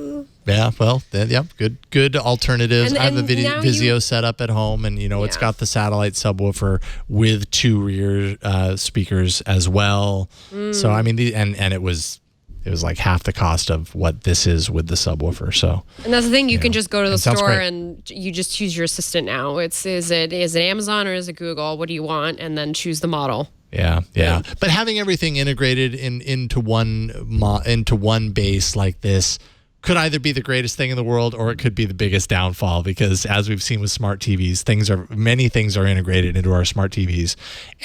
Yeah, well, good alternatives. I have a Vizio set up at home, and it's got the satellite subwoofer with 2 rear speakers as well. So I mean, and it was like half the cost of what this is with the subwoofer. So, and that's the thing, you can just go to the store and you just choose your assistant now. Is it Amazon or is it Google? What do you want? And then choose the model. Yeah. But having everything integrated into one base like this could either be the greatest thing in the world or it could be the biggest downfall, because as we've seen with smart TVs, many things are integrated into our smart TVs,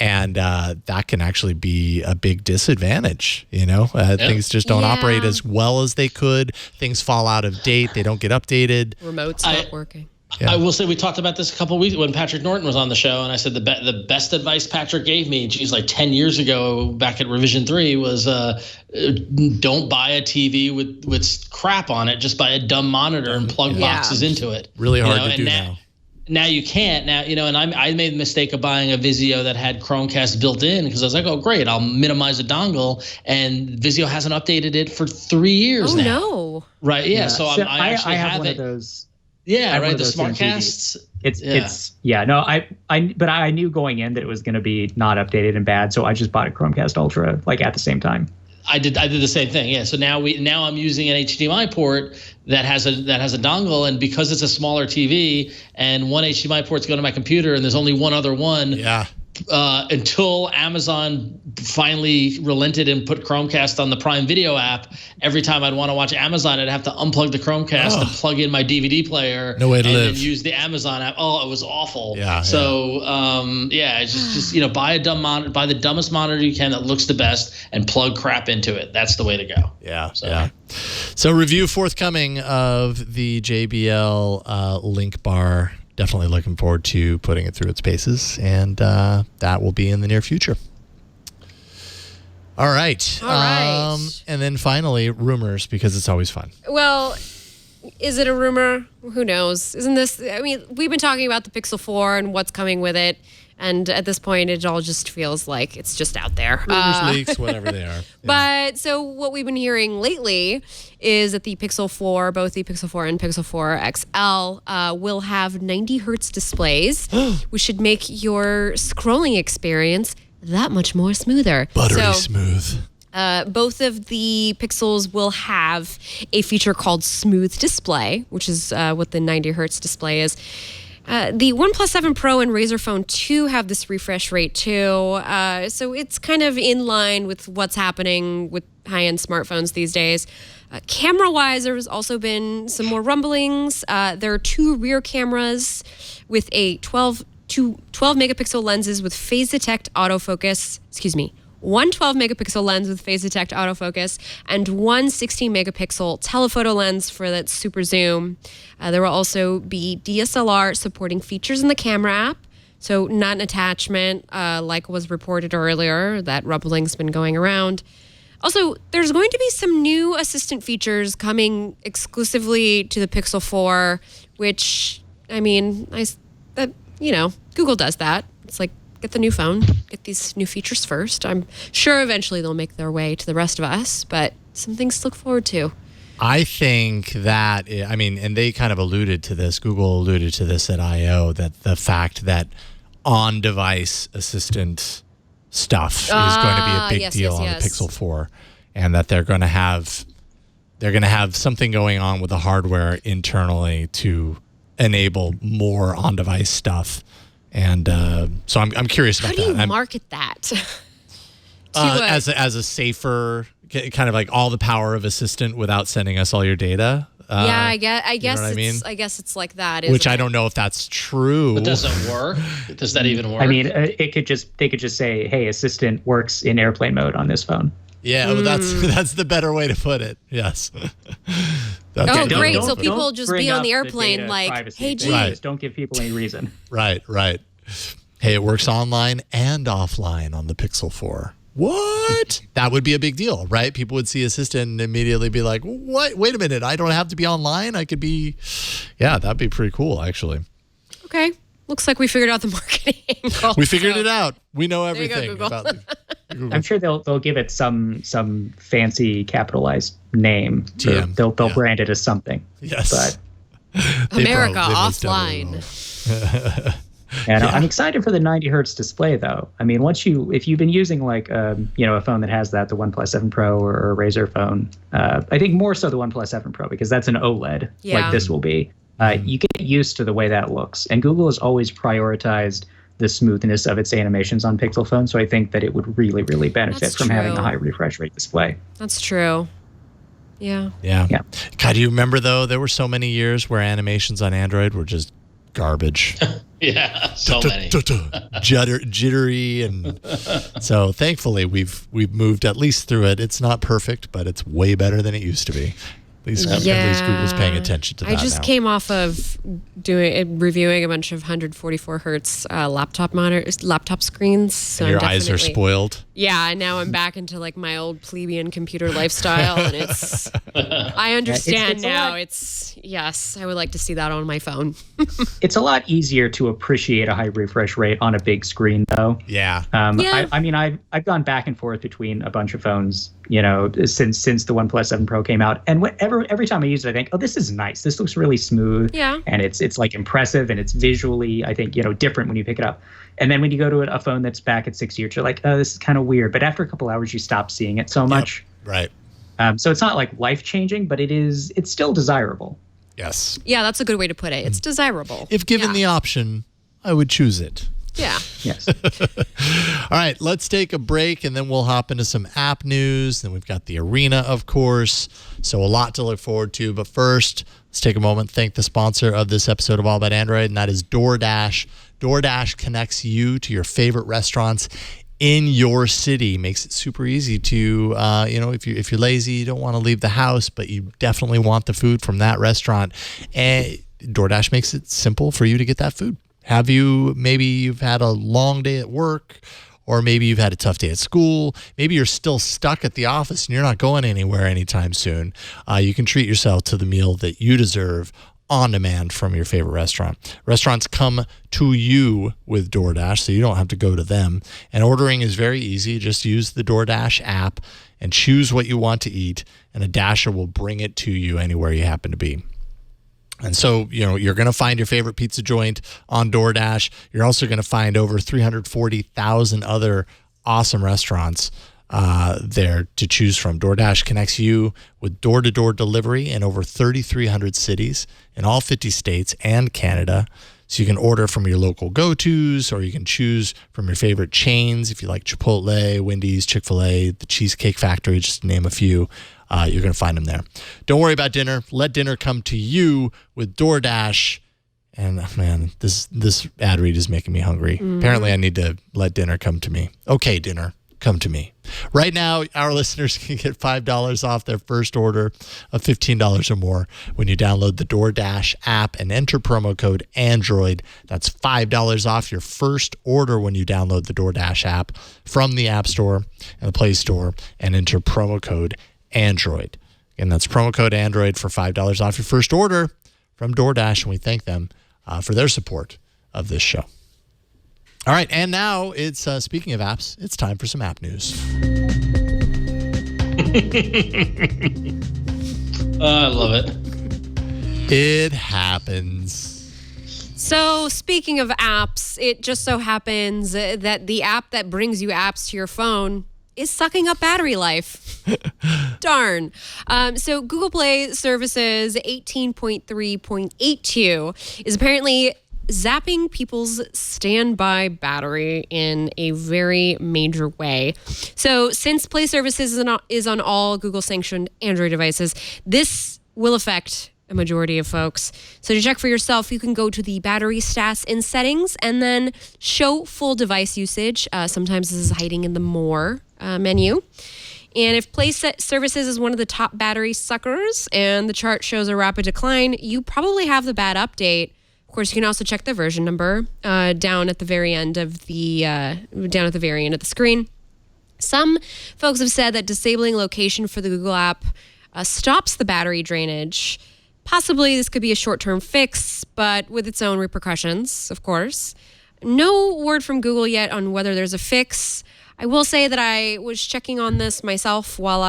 and that can actually be a big disadvantage. Things just don't operate as well as they could. Things fall out of date. They don't get updated. Remote's not working. Yeah. I will say we talked about this a couple of weeks when Patrick Norton was on the show, and I said the best advice Patrick gave me, like 10 years ago back at Revision 3, was don't buy a TV with crap on it. Just buy a dumb monitor and plug boxes into it. Really hard to do now. Now you can't. And I made the mistake of buying a Vizio that had Chromecast built in because I was like, oh, great, I'll minimize the dongle. And Vizio hasn't updated it for 3 years now. Oh, no. Right, yeah. So I actually have one it. Of those. Yeah, right. The SmartCasts. But I knew going in that it was going to be not updated and bad, so I just bought a Chromecast Ultra at the same time. I did the same thing. Yeah. So now I'm using an HDMI port that has a dongle, and because it's a smaller TV and one HDMI port's going to my computer and there's only one other one. Yeah. Until Amazon finally relented and put Chromecast on the Prime Video app, every time I'd want to watch Amazon, I'd have to unplug the Chromecast and plug in my DVD player. No way to live. And then use the Amazon app. Oh, it was awful. Yeah. So, just buy a dumb monitor, buy the dumbest monitor you can that looks the best, and plug crap into it. That's the way to go. Yeah. So review forthcoming of the JBL Link Bar. Definitely looking forward to putting it through its paces, and that will be in the near future. All right. And then finally, rumors, because it's always fun. Well, is it a rumor? Who knows? Isn't this, we've been talking about the Pixel 4 and what's coming with it, and at this point, it all just feels like it's just out there. Rumors, leaks, whatever they are. Yeah. But so what we've been hearing lately is that the Pixel 4, both the Pixel 4 and Pixel 4 XL, will have 90 hertz displays, which should make your scrolling experience that much more smoother. Buttery smooth. Both of the Pixels will have a feature called Smooth Display, which is what the 90 hertz display is. The OnePlus 7 Pro and Razer Phone 2 have this refresh rate too. So it's kind of in line with what's happening with high-end smartphones these days. Camera-wise, there's also been some more rumblings. There are 2 rear cameras with a 12 megapixel lenses with phase detect autofocus. One 12 megapixel lens with phase detect autofocus, and one 16 megapixel telephoto lens for that super zoom. There will also be DSLR supporting features in the camera app, so not an attachment like was reported earlier. That rumbling's been going around. Also, there's going to be some new assistant features coming exclusively to the Pixel 4, which, Google does that. It's like, get the new phone, get these new features first. I'm sure eventually they'll make their way to the rest of us, but some things to look forward to. I think that, and they kind of alluded to this, Google alluded to this at I.O., that the fact that on-device assistant stuff is going to be a big deal on the Pixel 4, and that they're going to have something going on with the hardware internally to enable more on-device stuff. And so I'm curious about that. How do you market that? As a safer, kind of like all the power of Assistant without sending us all your data. I guess what I mean? I guess it's like that. Which I don't know if that's true. But does it work? Does that even work? I mean, they could just say, "Hey, Assistant works in airplane mode on this phone." Yeah, well, that's the better way to put it. Yes. Great. So people just be on the airplane like, "Hey, G." Right. Just don't give people any reason. Right. Hey, it works online and offline on the Pixel 4. What? That would be a big deal, right? People would see Assistant and immediately be like, what? Wait a minute. I don't have to be online. I could be. Yeah, that'd be pretty cool, actually. Okay. Looks like we figured out the marketing. We figured it out. We know everything Google. about Google. I'm sure they'll give it some fancy capitalized name. TM. They'll brand it as something. Yes. But America they most offline. definitely will. And I'm excited for the 90 hertz display, though. I mean, if you've been using like a phone that has that, the OnePlus 7 Pro or a Razer phone, I think more so the OnePlus 7 Pro because that's an OLED like this will be. You get used to the way that looks, and Google has always prioritized the smoothness of its animations on Pixel phones. So I think that it would really, really benefit from having a high refresh rate display. That's true. Yeah. God, do you remember though? There were so many years where animations on Android were just garbage. Yeah, so many. Jittery, and so thankfully we've moved at least through it. It's not perfect, but it's way better than it used to be. At least Google's paying attention to that. I just came off of reviewing a bunch of 144 hertz laptop screens. So and your eyes are spoiled. Yeah, and now I'm back into like my old plebeian computer lifestyle, and it's. I understand now. Yes, I would like to see that on my phone. It's a lot easier to appreciate a high refresh rate on a big screen, though. Yeah. I mean, I've gone back and forth between a bunch of phones, since the OnePlus 7 Pro came out, and every time I use it, I think, oh, this is nice. This looks really smooth. Yeah. And it's like impressive, and it's visually, I think, different when you pick it up. And then when you go to a phone that's back at 60 hertz, you're like, oh, this is kind of weird. But after a couple hours, you stop seeing it so much. Yep. Right. So it's not like life changing, but it's still desirable. Yes. Yeah, that's a good way to put it. It's desirable. If given the option, I would choose it. Yeah. Yes. All right, let's take a break and then we'll hop into some app news. Then we've got the arena, of course. So a lot to look forward to. But first, let's take a moment to thank the sponsor of this episode of All About Android, and that is DoorDash. DoorDash connects you to your favorite restaurants in your city. Makes it super easy to, if you're lazy, you don't want to leave the house, but you definitely want the food from that restaurant. And DoorDash makes it simple for you to get that food. Maybe you've had a long day at work, or maybe you've had a tough day at school. Maybe you're still stuck at the office and you're not going anywhere anytime soon. You can treat yourself to the meal that you deserve on demand from your favorite restaurant. Restaurants come to you with DoorDash, so you don't have to go to them. And ordering is very easy. Just use the DoorDash app and choose what you want to eat, and a Dasher will bring it to you anywhere you happen to be. And so, you're going to find your favorite pizza joint on DoorDash. You're also going to find over 340,000 other awesome restaurants there to choose from. DoorDash connects you with door-to-door delivery in over 3,300 cities in all 50 states and Canada. So you can order from your local go-tos, or you can choose from your favorite chains. If you like Chipotle, Wendy's, Chick-fil-A, the Cheesecake Factory, just to name a few, you're going to find them there. Don't worry about dinner. Let dinner come to you with DoorDash. And man, this ad read is making me hungry. Apparently I need to let dinner come to me. Okay, dinner, come to me. Right now, our listeners can get $5 off their first order of $15 or more when you download the DoorDash app and enter promo code Android. That's $5 off your first order when you download the DoorDash app from the App Store and the Play Store and enter promo code Android. And that's promo code Android for $5 off your first order from DoorDash, and we thank them for their support of this show. All right, and now it's, speaking of apps, it's time for some app news. I love it. It happens. So, speaking of apps, it just so happens that the app that brings you apps to your phone is sucking up battery life. Darn. So, Google Play Services 18.3.82 is apparently zapping people's standby battery in a very major way. So, since Play Services is on all Google-sanctioned Android devices, this will affect a majority of folks. So to check for yourself, you can go to the battery stats in settings and then show full device usage. Sometimes this is hiding in the more menu. And if Play Services is one of the top battery suckers and the chart shows a rapid decline, you probably have the bad update. Of course, you can also check the version number down at the very end of the screen. Some folks have said that disabling location for the Google app stops the battery drainage. Possibly this could be a short-term fix, but with its own repercussions, of course. No word from Google yet on whether there's a fix. I will say that I was checking on this myself while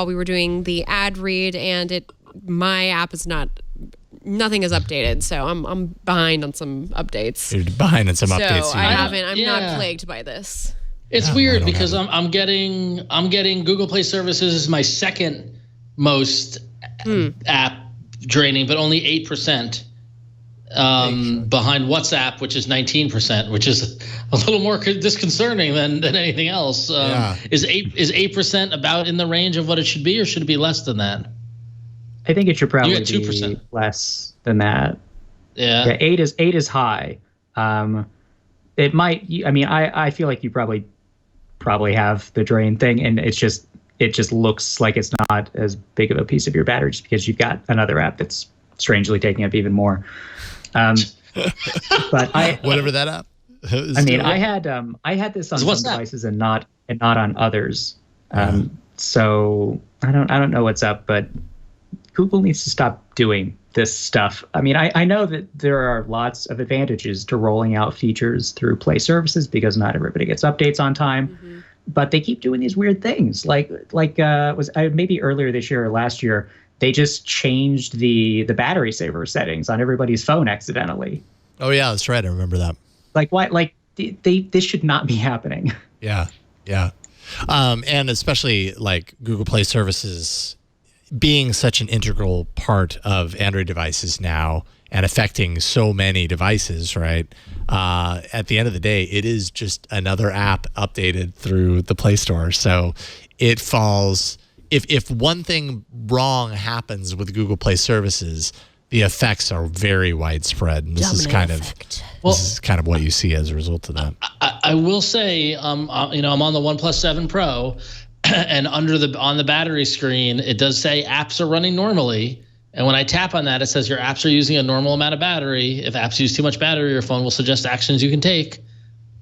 we were doing the ad read, and my app is nothing is updated, so I'm behind on some updates. You're behind on some updates. So I'm not plagued by this. It's weird because I'm getting Google Play Services is my second most app draining, but only 8%. Behind WhatsApp, which is 19%, which is a little more disconcerting than anything else. Is 8% about in the range of what it should be, or should it be less than that? I think it should probably be 2%. less than that. Yeah, 8 is high. It might. I mean, I feel like you probably have the drain thing, and it just looks like it's not as big of a piece of your battery just because you've got another app that's strangely taking up even more. But whatever that app. I mean, I had this on some devices and not on others. So I don't know what's up, but Google needs to stop doing this stuff. I mean, I know that there are lots of advantages to rolling out features through Play Services because not everybody gets updates on time. Mm-hmm. But they keep doing these weird things. Maybe earlier this year or last year, they just changed the battery saver settings on everybody's phone accidentally. Oh yeah, that's right. I remember that. Like why? Like this should not be happening. Yeah. And especially like Google Play Services being such an integral part of Android devices now and affecting so many devices, right? At the end of the day, it is just another app updated through the Play Store. So it falls, if one thing wrong happens with Google Play Services, the effects are very widespread. And this is kind of what you see as a result of that. I will say, I'm on the OnePlus 7 Pro, and on the battery screen, it does say apps are running normally. And when I tap on that, it says your apps are using a normal amount of battery. If apps use too much battery, your phone will suggest actions you can take.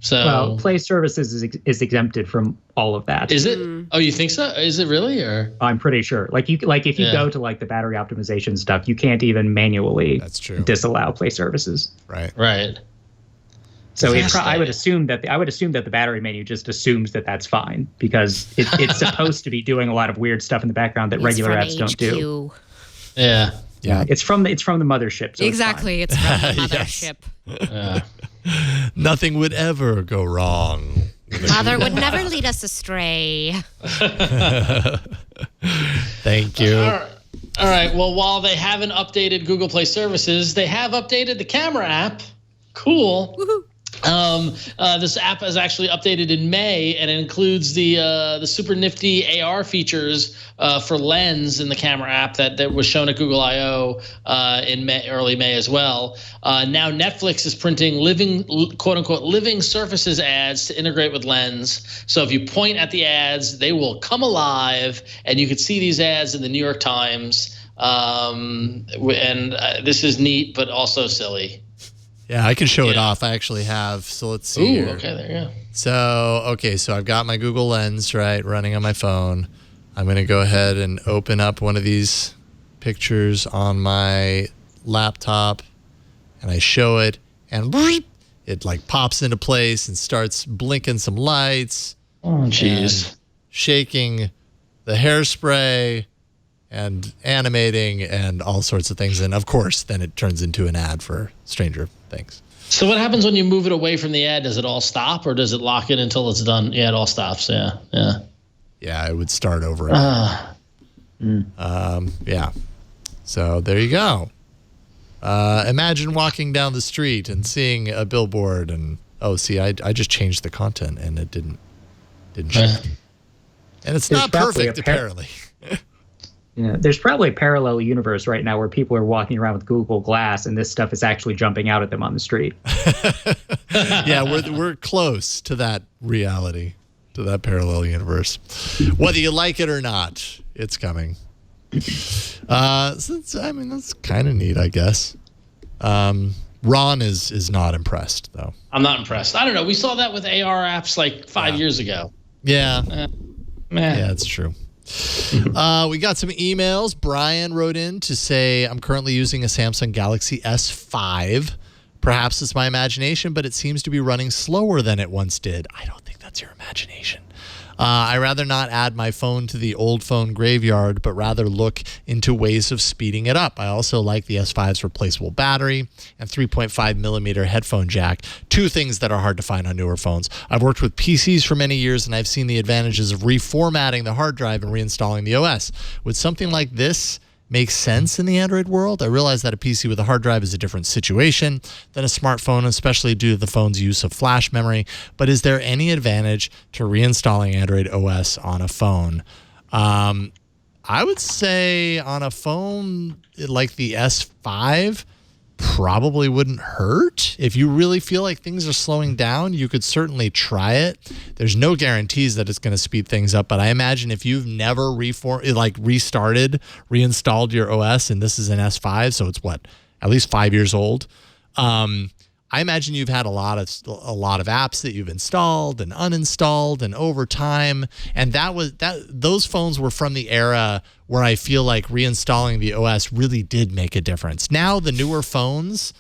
So, Play Services is exempted from all of that. Is it? Oh, you think so? Is it really? Or I'm pretty sure. If you go to the battery optimization stuff, you can't even manually disallow Play Services. Right. So I would assume that the battery menu just assumes that that's fine because it's supposed to be doing a lot of weird stuff in the background that regular apps don't do. Yeah. It's from the mothership. So exactly. It's from the mothership. Yeah. Nothing would ever go wrong. Mother would never lead us astray. Thank you. All right. Well, while they haven't updated Google Play Services, they have updated the camera app. Cool. Woohoo. This app is actually updated in May, and it includes the super nifty AR features for Lens in the camera app that was shown at Google I/O in early May as well. Now Netflix is printing quote unquote living surfaces ads to integrate with Lens. So if you point at the ads, they will come alive, and you can see these ads in the New York Times. This is neat, but also silly. Yeah, I can show it off. I actually have. So let's see here. Okay, there you go. So I've got my Google Lens, running on my phone. I'm going to go ahead and open up one of these pictures on my laptop, and I show it, and it pops into place and starts blinking some lights. Oh, jeez. Shaking the hairspray, and animating and all sorts of things. And of course, then it turns into an ad for Stranger Things. So what happens when you move it away from the ad? Does it all stop, or does it lock it until it's done? Yeah, it all stops. Yeah. Yeah, it would start over again. Yeah. So there you go. Imagine walking down the street and seeing a billboard and, I just changed the content and it didn't change. And it's not perfect, apparently. Yeah, there's probably a parallel universe right now where people are walking around with Google Glass and this stuff is actually jumping out at them on the street. Yeah, we're close to that reality, to that parallel universe. Whether you like it or not, it's coming. That's kind of neat, I guess. Ron is not impressed, though. I'm not impressed. I don't know. We saw that with AR apps like 5 years ago. Yeah. Yeah, it's true. We got some emails. Brian wrote in to say, I'm currently using a Samsung Galaxy S5. Perhaps it's my imagination, but it seems to be running slower than it once did. I don't think that's your imagination. I rather not add my phone to the old phone graveyard, but rather look into ways of speeding it up. I also like the S5's replaceable battery and 3.5 millimeter headphone jack, two things that are hard to find on newer phones. I've worked with PCs for many years, and I've seen the advantages of reformatting the hard drive and reinstalling the OS. Would something like this make sense in the Android world? I realize that a PC with a hard drive is a different situation than a smartphone, especially due to the phone's use of flash memory. But is there any advantage to reinstalling Android OS on a phone? I would say on a phone like the S5, probably wouldn't hurt. If you really feel like things are slowing down, you could certainly try it. There's no guarantees that it's going to speed things up, but I imagine if you've never restarted, reinstalled your OS, and this is an S5, so it's at least 5 years old. I imagine you've had a lot of apps that you've installed and uninstalled, and over time, and those phones were from the era where I feel like reinstalling the OS really did make a difference. Now the newer phones,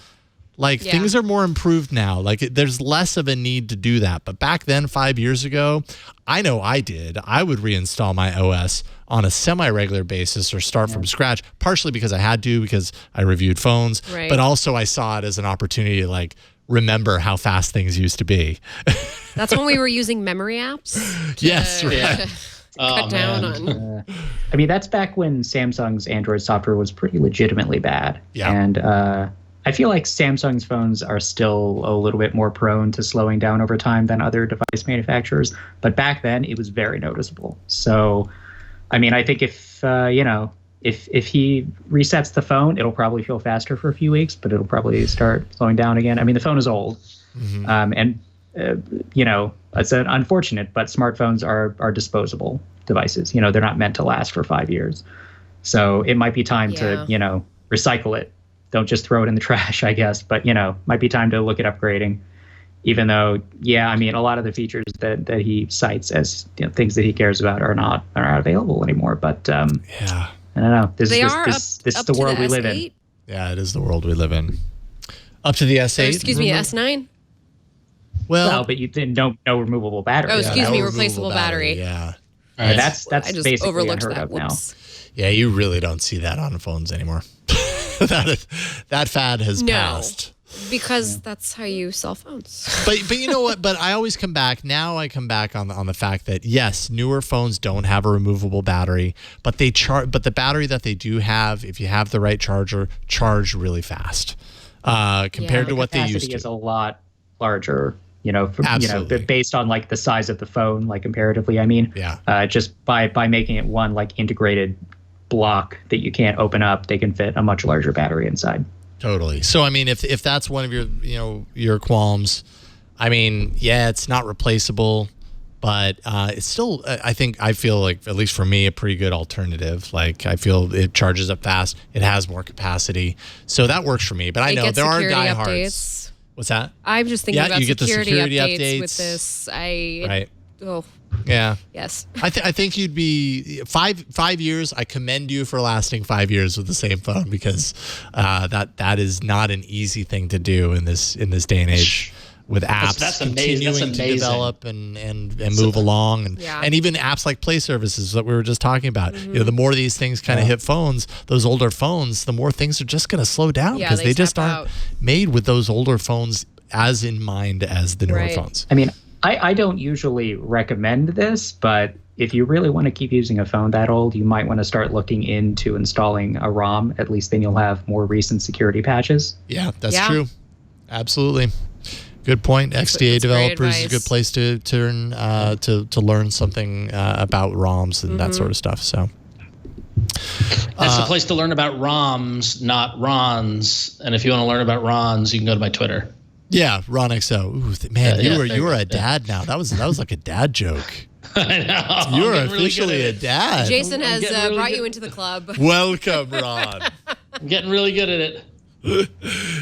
things are more improved now. There's less of a need to do that. But back then, 5 years ago, I know I did. I would reinstall my OS on a semi-regular basis or start from scratch, partially because I had to, because I reviewed phones, but also I saw it as an opportunity to remember how fast things used to be. That's when we were using memory apps. Yes, right. Cut down on. That's back when Samsung's Android software was pretty legitimately bad. Yeah. And I feel like Samsung's phones are still a little bit more prone to slowing down over time than other device manufacturers. But back then, it was very noticeable. So, I think if he resets the phone, it'll probably feel faster for a few weeks, but it'll probably start slowing down again. The phone is old. Mm-hmm. It's unfortunate, but smartphones are disposable devices. They're not meant to last for 5 years. So it might be time to, recycle it. Don't just throw it in the trash, I guess. But, might be time to look at upgrading. Even though, a lot of the features that he cites as things that he cares about are not available anymore. But I don't know. This is the world we live in. Yeah, it is the world we live in. Up to the S8. Excuse me, S9. Well, but you didn't no removable battery. Oh, excuse me, replaceable battery. Yeah. That's I just basically overlooked unheard that. of now. Yeah, you really don't see that on phones anymore. that fad has passed. Because that's how you sell phones. But you know what? But I always come back. Now I come back on the fact that yes, newer phones don't have a removable battery, but But the battery that they do have, if you have the right charger, charge really fast compared to what they used to. The capacity is a lot larger. Absolutely. Based on the size of the phone, comparatively. Just by making it one integrated block that you can't open up, they can fit a much larger battery inside. Totally. So if that's one of your qualms, it's not replaceable, but it's still I feel like, at least for me, a pretty good alternative. I feel it charges up fast, it has more capacity, so that works for me. But I know there are diehards. Updates. What's that? I'm just thinking about you get security, the security updates with this. Right. Oh. Yeah. Yes. I think you'd be 5 years. I commend you for lasting 5 years with the same phone, because that is not an easy thing to do in this day and age. with apps That's amazing. continuing That's to amazing. develop and move along, and even apps like Play Services that we were just talking about. You know, the more these things kind of hit phones, those older phones, the more things are just going to slow down because they just aren't made with those older phones as in mind as the newer phones. I mean, I don't usually recommend this, but if you really want to keep using a phone that old, you might want to start looking into installing a ROM. At least then you'll have more recent security patches. Yeah, that's true. Absolutely. Good point. XDA developers is a good place to turn to learn something about ROMs and that sort of stuff. So that's the place to learn about ROMs, not RONs. And if you want to learn about RONs, you can go to my Twitter. Yeah, RonXO. Ooh, man, you were a dad now. That was like a dad joke. I know. You're officially a dad. Jason has brought you into the club. Welcome, Ron. I'm getting really good at it.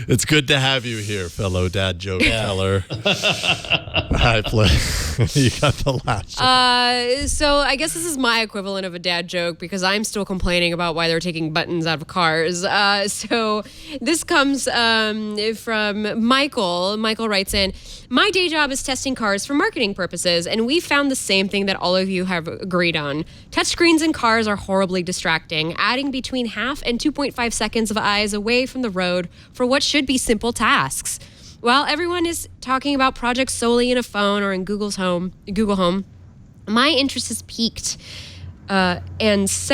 It's good to have you here, fellow dad joke teller. I play. You got the last. So I guess this is my equivalent of a dad joke because I'm still complaining about why they're taking buttons out of cars. So this comes from Michael. Michael writes in, my day job is testing cars for marketing purposes, and we found the same thing that all of you have agreed on. Touchscreens in cars are horribly distracting, adding between 0.5 and 2.5 seconds of eyes away from the road for what should be simple tasks. While everyone is talking about projects solely in a phone or in Google Home, my interest is piqued. My interest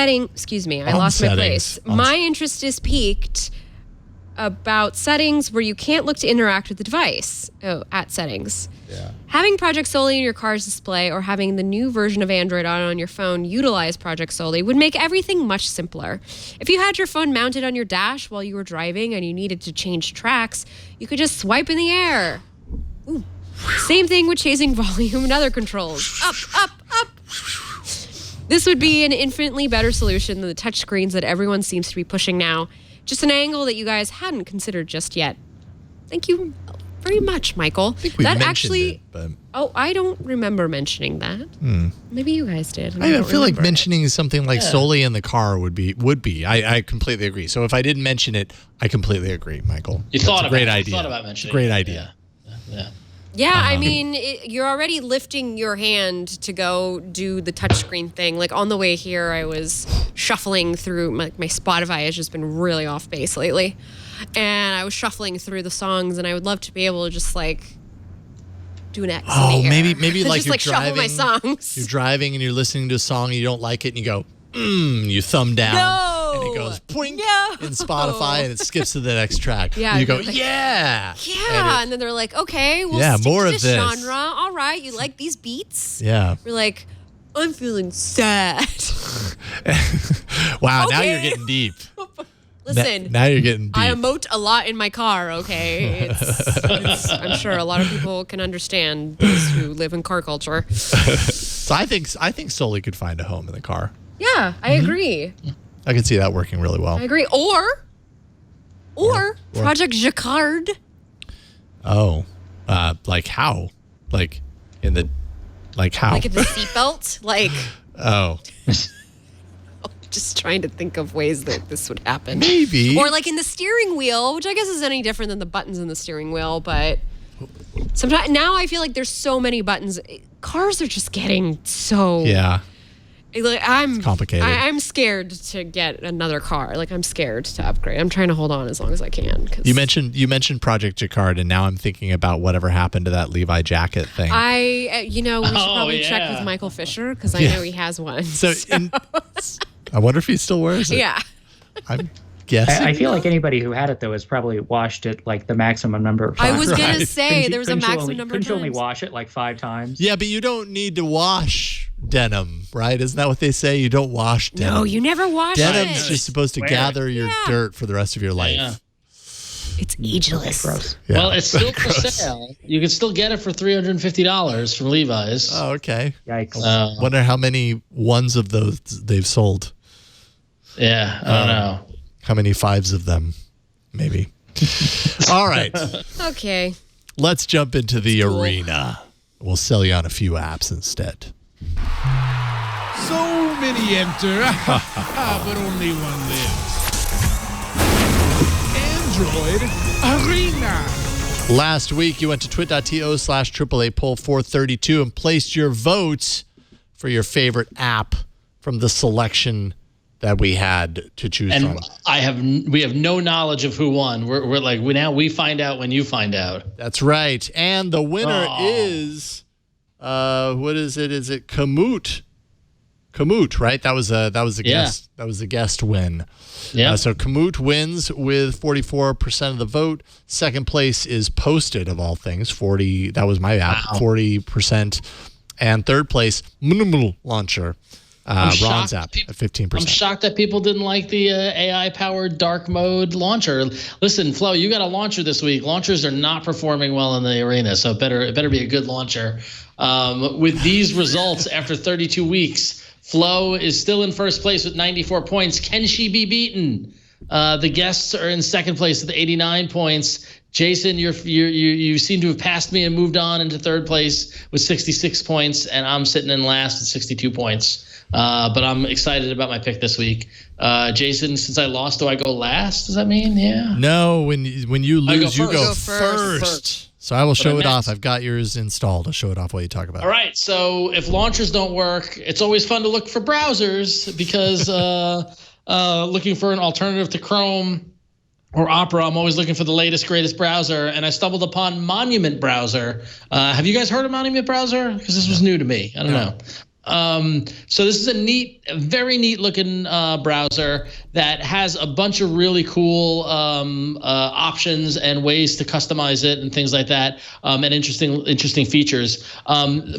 is piqued about settings where you can't look to interact with the device. At settings. Yeah. Having Project Solely in your car's display or having the new version of Android on your phone utilize Project Solely would make everything much simpler. If you had your phone mounted on your dash while you were driving and you needed to change tracks, you could just swipe in the air. Ooh. Same thing with changing volume and other controls. Up, up, up. This would be an infinitely better solution than the touchscreens that everyone seems to be pushing now. Just an angle that you guys hadn't considered just yet. Thank you very much, Michael. I think we mentioned it, but... Oh, I don't remember mentioning that. Maybe you guys did. I feel like mentioning something like solely in the car would be. I completely agree. So if I didn't mention it, I completely agree, Michael. You thought about mentioning it. Great idea. Yeah, I mean, you're already lifting your hand to go do the touchscreen thing. Like on the way here, I was shuffling through. My Spotify has just been really off base lately. And I was shuffling through the songs, and I would love to be able to just like do an X. Oh, maybe like just you're like driving. Shuffle my songs. You're driving and you're listening to a song and you don't like it, and you go, you thumb down, and it goes poink in Spotify, and it skips to the next track. Yeah, and you go, like, yeah, and then they're like, okay, we'll stick more to of this this genre. All right, you like these beats? Yeah. We're like, I'm feeling sad. Wow, now you're getting deep. Listen, now you're getting deep. I emote a lot in my car, okay? I'm sure a lot of people can understand those who live in car culture. So I think Sully could find a home in the car. Yeah, I agree. I can see that working really well. I agree. Or Project Jacquard. Oh, like how? Like in the, like how? Like in the seatbelt? Like. Oh. Just trying to think of ways that this would happen. Maybe. Or like in the steering wheel, which I guess is any different than the buttons in the steering wheel, but sometimes now I feel like there's so many buttons. Cars are just getting so like, I'm complicated. I'm scared to get another car. Like I'm scared to upgrade. I'm trying to hold on as long as I can. You mentioned Project Jacquard, and now I'm thinking about whatever happened to that Levi jacket thing. We should probably check with Michael Fisher because I know he has one. So. I wonder if he still wears it. Yeah. I'm guessing. I feel like anybody who had it, though, has probably washed it like the maximum number of times. I was going to say there was a maximum number of times. Couldn't you only wash it like 5 times? Yeah, but you don't need to wash denim, right? Isn't that what they say? You don't wash denim. No, you never wash it. Denim's just supposed to gather your dirt for the rest of your life. Yeah. It's ageless. Gross. Yeah. Well, it's still for sale. You can still get it for $350 from Levi's. Oh, okay. Yikes. Wonder how many ones of those they've sold. Yeah, I don't know. How many 5s of them? Maybe. All right. Okay. Let's jump into the arena. We'll sell you on a few apps instead. So many enter, but only one lives. Android Arena. Last week, you went to twit.to/AAA poll 432 and placed your vote for your favorite app from the selection that we had to choose from. We have no knowledge of who won. We're like, we find out when you find out. That's right. And the winner is, what is it? Is it Kamut? Kamut, right? That was a guest. That was a guest win. Yeah. So Kamut wins with 44% of the vote. Second place is Posted, of all things. 40. That was my app. 40%. And third place, Minimal Launcher. Ron's app at 15%. I'm shocked that people didn't like the AI-powered dark mode launcher. Listen, Flo, you got a launcher this week. Launchers are not performing well in the arena, so it better be a good launcher. With these results after 32 weeks, Flo is still in first place with 94 points. Can she be beaten? The guests are in second place with 89 points. Jason, you seem to have passed me and moved on into third place with 66 points, and I'm sitting in last with 62 points. But I'm excited about my pick this week. Jason, since I lost, do I go last? Does that mean? Yeah. No, when you lose, you go first. first. So I will show it off. I've got yours installed. I'll show it off while you talk about it. All right. So if launchers don't work, it's always fun to look for browsers because looking for an alternative to Chrome or Opera, I'm always looking for the latest, greatest browser. And I stumbled upon Monument Browser. Have you guys heard of Monument Browser? Because this was new to me. I don't know. So this is a very neat looking browser that has a bunch of really cool options and ways to customize it and things like that, and interesting features.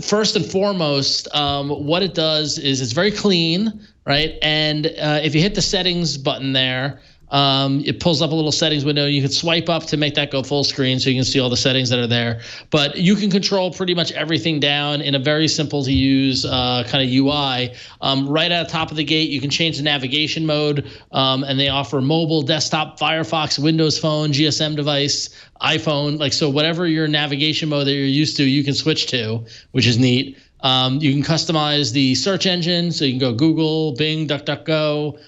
First and foremost, what it does is it's very clean, right? And if you hit the settings button there, it pulls up a little settings window. You can swipe up to make that go full screen so you can see all the settings that are there. But you can control pretty much everything down in a very simple to use kind of UI. Right at the top of the gate, you can change the navigation mode, and they offer mobile, desktop, Firefox, Windows Phone, GSM device, iPhone. So whatever your navigation mode that you're used to, you can switch to, which is neat. You can customize the search engine, so you can go Google, Bing, DuckDuckGo,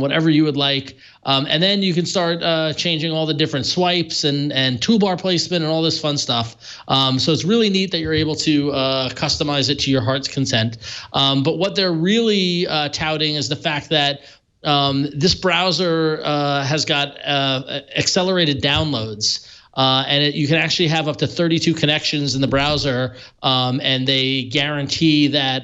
whatever you would like. And then you can start changing all the different swipes and toolbar placement and all this fun stuff. So it's really neat that you're able to customize it to your heart's content. But what they're really touting is the fact that this browser has got accelerated downloads. And you can actually have up to 32 connections in the browser, and they guarantee that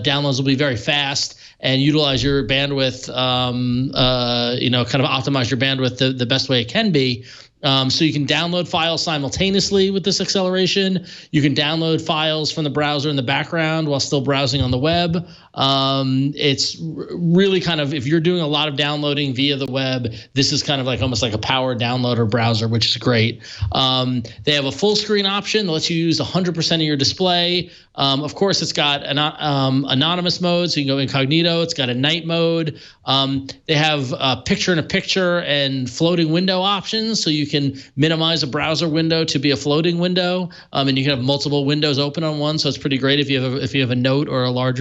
downloads will be very fast and utilize your bandwidth, kind of optimize your bandwidth the best way it can be. So you can download files simultaneously with this acceleration. You can download files from the browser in the background while still browsing on the web. It's really kind of, if you're doing a lot of downloading via the web, this is kind of like almost like a power downloader browser, which is great. They have a full screen option that lets you use 100% of your display. Of course, it's got an anonymous mode, so you can go incognito. It's got a night mode. They have picture-in-a-picture and floating window options, so you can minimize a browser window to be a floating window, and you can have multiple windows open on one. So it's pretty great if you have a note or a large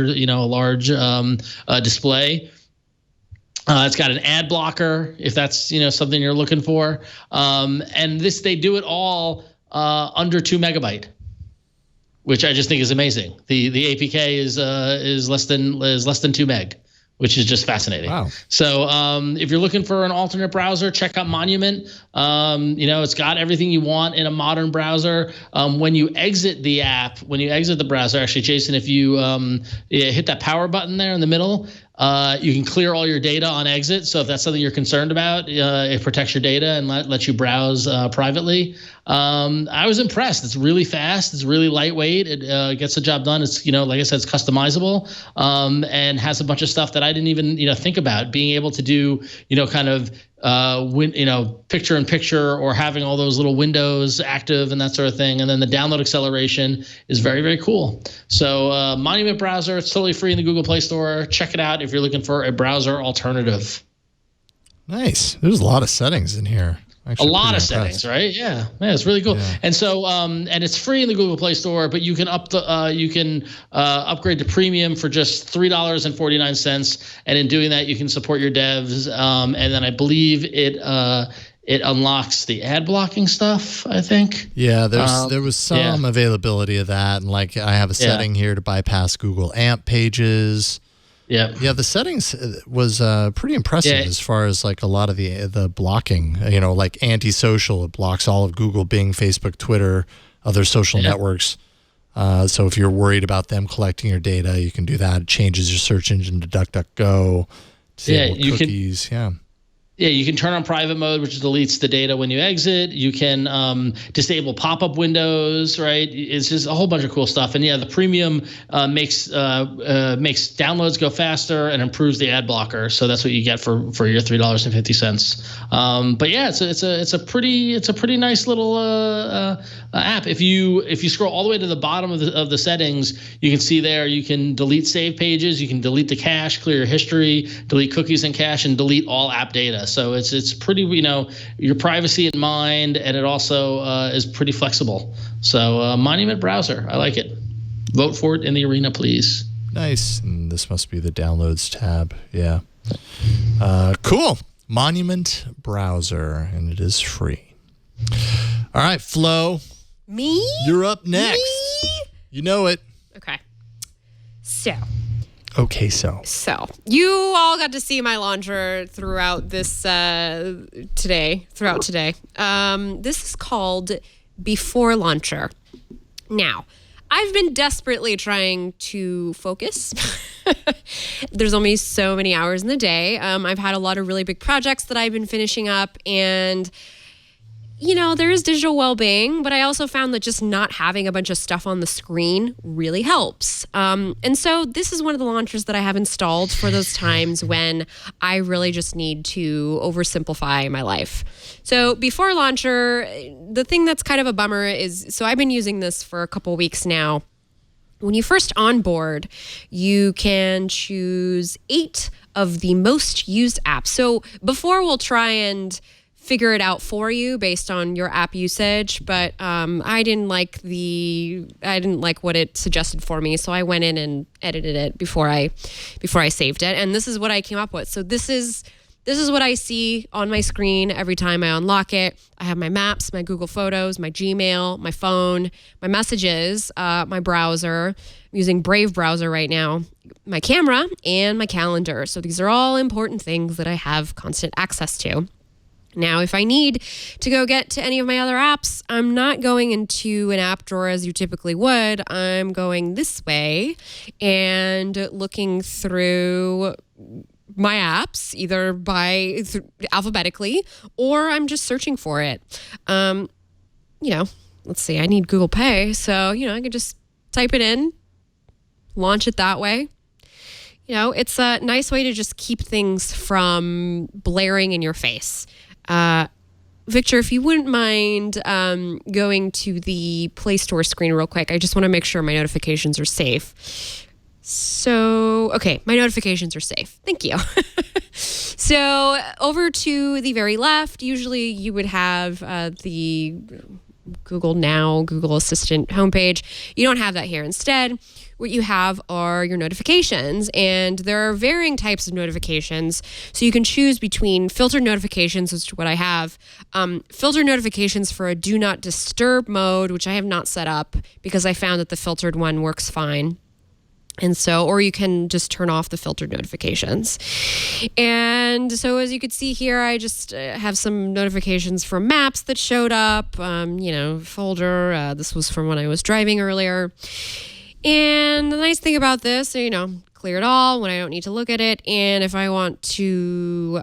display. It's got an ad blocker if that's something you're looking for, and they do it all under 2 megabyte. Which I just think is amazing. The APK is less than 2 meg, which is just fascinating. Wow. So if you're looking for an alternate browser, check out Monument. It's got everything you want in a modern browser. When you exit the browser, actually, Jason, if you hit that power button there in the middle, you can clear all your data on exit. So if that's something you're concerned about, it protects your data and lets you browse privately. I was impressed. It's really fast. It's really lightweight. It gets the job done. It's, like I said, it's customizable, and has a bunch of stuff that I didn't even, think about. Being able to do, picture in picture, or having all those little windows active and that sort of thing. And then the download acceleration is very, very cool. So Monument Browser, it's totally free in the Google Play Store. Check it out if you're looking for a browser alternative. Nice. There's a lot of settings in here. Actually, a lot of settings, right? Yeah, it's really cool. Yeah. And so, and it's free in the Google Play Store, but you can upgrade to premium for just $3.49. And in doing that, you can support your devs. And then I believe it it unlocks the ad blocking stuff, I think. Yeah, there was some availability of that, and like I have a setting here to bypass Google AMP pages. Yeah, the settings was pretty impressive as far as like a lot of the blocking. You know, like anti-social, it blocks all of Google, Bing, Facebook, Twitter, other social networks. So if you're worried about them collecting your data, you can do that. It changes your search engine to DuckDuckGo. You cookies. You can turn on private mode, which deletes the data when you exit. You can disable pop-up windows, right? It's just a whole bunch of cool stuff. And the premium makes downloads go faster and improves the ad blocker. So that's what you get for your $3.50. But yeah, it's a pretty nice little app. If you scroll all the way to the bottom of the settings, you can see there you can delete save pages, you can delete the cache, clear your history, delete cookies and cache, and delete all app data. So it's pretty, your privacy in mind, and it also is pretty flexible. So Monument browser, I like it. Vote for it in the arena, please. Nice. And this must be the downloads tab. Yeah. Cool. Monument browser, and it is free. All right, Flo. Me? You're up next. Me? You know it. Okay. So you all got to see my launcher throughout this today. This is called Before Launcher. Now, I've been desperately trying to focus. There's only so many hours in the day. I've had a lot of really big projects that I've been finishing up, and there is digital well-being, but I also found that just not having a bunch of stuff on the screen really helps. And so this is one of the launchers that I have installed for those times when I really just need to oversimplify my life. So Before Launcher, the thing that's kind of a bummer is, so I've been using this for a couple weeks now. When you first onboard, you can choose 8 of the most used apps. So Before we'll try and figure it out for you based on your app usage, but I didn't like what it suggested for me, so I went in and edited it before I saved it, and this is what I came up with. So this is what I see on my screen every time I unlock it. I have my maps, my Google Photos, my Gmail, my phone, my messages, my browser. I'm using Brave browser right now, my camera, and my calendar. So these are all important things that I have constant access to. Now, if I need to go get to any of my other apps, I'm not going into an app drawer as you typically would. I'm going this way and looking through my apps, either alphabetically, or I'm just searching for it. Let's see, I need Google Pay, so, I can just type it in, launch it that way. It's a nice way to just keep things from blaring in your face. Victor, if you wouldn't mind going to the Play Store screen real quick, I just want to make sure my notifications are safe. So, okay, my notifications are safe. Thank you. So, over to the very left, usually you would have the Google Now, Google Assistant homepage. You don't have that here. Instead, what you have are your notifications, and there are varying types of notifications. So you can choose between filtered notifications, which is what I have, filtered notifications for a do not disturb mode, which I have not set up because I found that the filtered one works fine. And so, or you can just turn off the filtered notifications. And so as you can see here, I just have some notifications from maps that showed up, folder. This was from when I was driving earlier. And the nice thing about this, clear it all when I don't need to look at it. And if I want to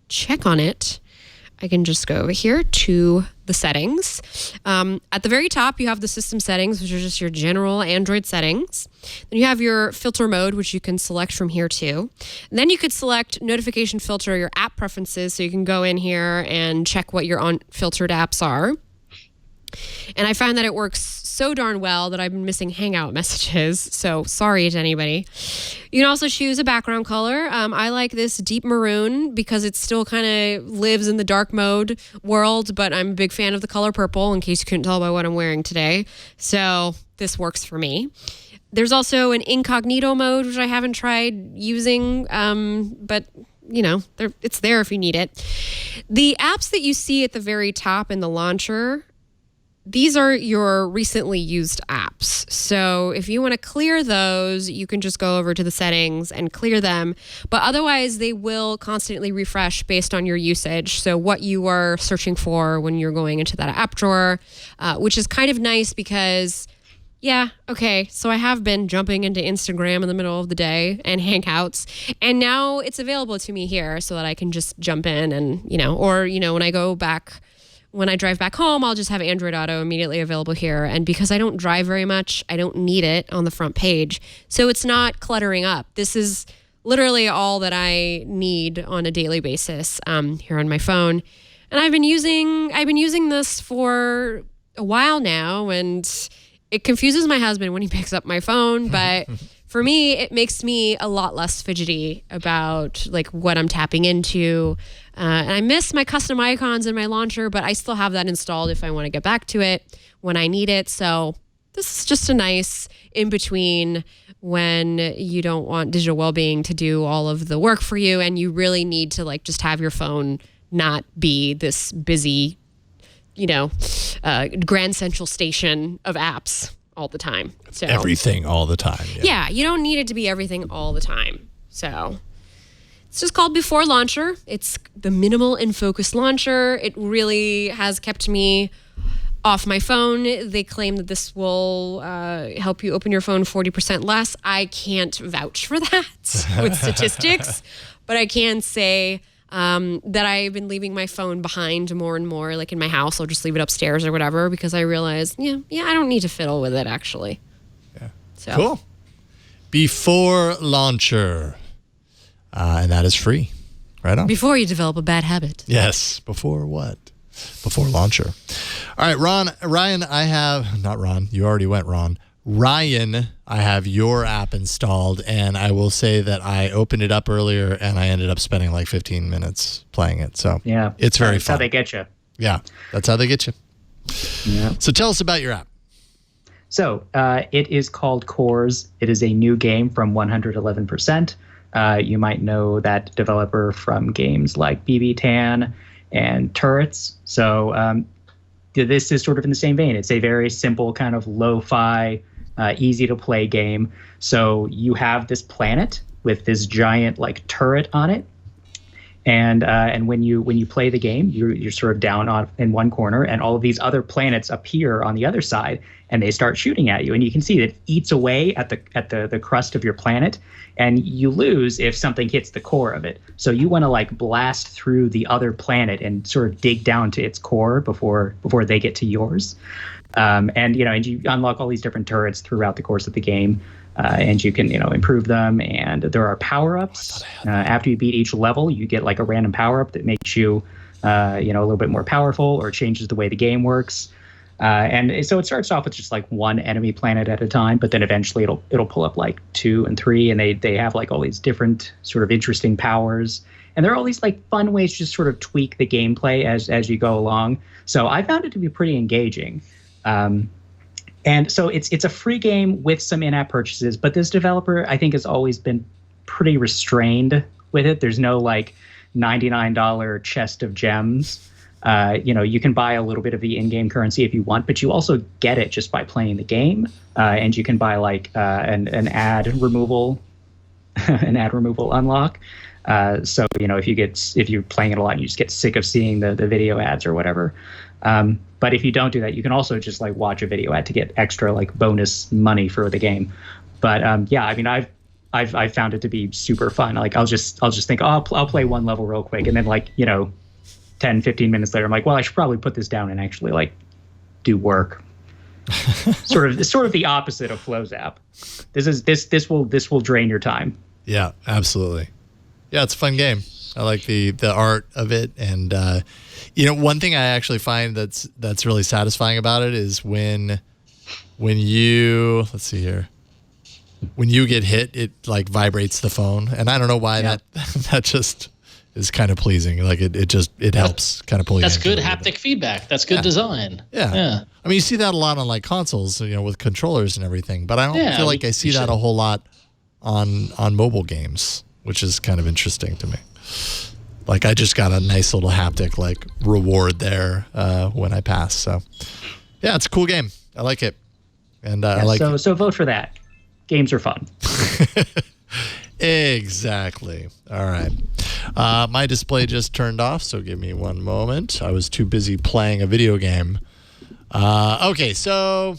check on it, I can just go over here to the settings. At the very top, you have the system settings, which are just your general Android settings. Then you have your filter mode, which you can select from here too. And then you could select notification filter, your app preferences, so you can go in here and check what your unfiltered apps are. And I find that it works so darn well that I've been missing Hangout messages, so sorry to anybody. You can also choose a background color. I like this deep maroon because it still kind of lives in the dark mode world, but I'm a big fan of the color purple, in case you couldn't tell by what I'm wearing today. So this works for me. There's also an incognito mode, which I haven't tried using, but it's there if you need it. The apps that you see at the very top in the launcher, these are your recently used apps. So if you want to clear those, you can just go over to the settings and clear them. But otherwise, they will constantly refresh based on your usage. So what you are searching for when you're going into that app drawer, which is kind of nice because, so I have been jumping into Instagram in the middle of the day and Hangouts, and now it's available to me here so that I can just jump in and, when I drive back home, I'll just have Android Auto immediately available here. And because I don't drive very much, I don't need it on the front page. So it's not cluttering up. This is literally all that I need on a daily basis here on my phone. And I've been using this for a while now, and it confuses my husband when he picks up my phone, but for me, it makes me a lot less fidgety about like what I'm tapping into. And I miss my custom icons in my launcher, but I still have that installed if I want to get back to it when I need it. So this is just a nice in-between when you don't want digital well-being to do all of the work for you and you really need to like just have your phone not be this busy, Grand Central Station of apps all the time. So everything all the time. Yeah, you don't need it to be everything all the time. So it's just called Before Launcher. It's the minimal and focused launcher. It really has kept me off my phone. They claim that this will help you open your phone 40% less. I can't vouch for that with statistics, but I can say that I've been leaving my phone behind more and more, like in my house. I'll just leave it upstairs or whatever because I realize, I don't need to fiddle with it actually. Yeah. So. Cool. Before Launcher. And that is free. Right on. Before you develop a bad habit. Yes. Before what? Before Launcher. All right, Ryan, I have, not Ron, you already went Ron. Ryan, I have your app installed, and I will say that I opened it up earlier, and I ended up spending like 15 minutes playing it. So yeah, it's very fun. That's how they get you. Yeah, that's how they get you. Yeah. So tell us about your app. So it is called Cores. It is a new game from 111%. You might know that developer from games like BB Tan and Turrets. So this is sort of in the same vein. It's a very simple kind of lo-fi, easy to play game. So you have this planet with this giant like turret on it. And when you play the game, you're sort of down in one corner, and all of these other planets appear on the other side, and they start shooting at you. And you can see that it eats away at the crust of your planet, and you lose if something hits the core of it. So you want to like blast through the other planet and sort of dig down to its core before they get to yours. And you unlock all these different turrets throughout the course of the game. And you can, improve them. And there are power-ups. After you beat each level, you get like a random power-up that makes you, a little bit more powerful or changes the way the game works. And so it starts off with just like one enemy planet at a time, but then eventually it'll pull up like 2 and 3, and they have like all these different sort of interesting powers. And there are all these like fun ways to just sort of tweak the gameplay as you go along. So I found it to be pretty engaging. And so it's a free game with some in-app purchases, but this developer, I think, has always been pretty restrained with it. There's no like $99 chest of gems. You can buy a little bit of the in-game currency if you want, but you also get it just by playing the game. And you can buy like an ad removal, unlock. So if you're playing it a lot, and you just get sick of seeing the video ads or whatever. But if you don't do that, you can also just like watch a video ad to get extra like bonus money for the game. But I've found it to be super fun. Like I'll just think, I'll play one level real quick, and then 10, 15 minutes later, I'm like, well, I should probably put this down and actually like do work. sort of the opposite of Flo's app. This will drain your time. Yeah, absolutely. Yeah, it's a fun game. I like the art of it, and one thing I actually find that's really satisfying about it is when you, let's see here, when you get hit, it like vibrates the phone, and I don't know why that just is kind of pleasing. Like it helps kind of pull you. That's good haptic feedback. That's good design. Yeah. I mean, you see that a lot on like consoles, with controllers and everything, but I don't feel like I see that a whole lot on mobile games, which is kind of interesting to me. like I just got a nice little haptic like reward there when I pass. So yeah, it's a cool game. I like it. And I like it. So vote for that. Games are fun. Exactly. All right. My display just turned off, so give me one moment. I was too busy playing a video game. Okay, so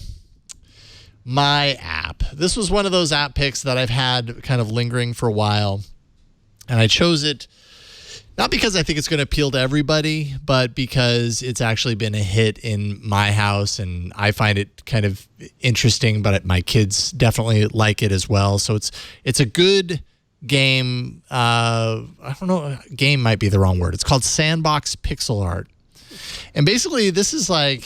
my app. This was one of those app picks that I've had kind of lingering for a while. And I chose it not because I think it's going to appeal to everybody, but because it's actually been a hit in my house, and I find it kind of interesting, but my kids definitely like it as well. So it's a good game. I don't know, game might be the wrong word. It's called Sandbox Pixel Art. And basically this is like,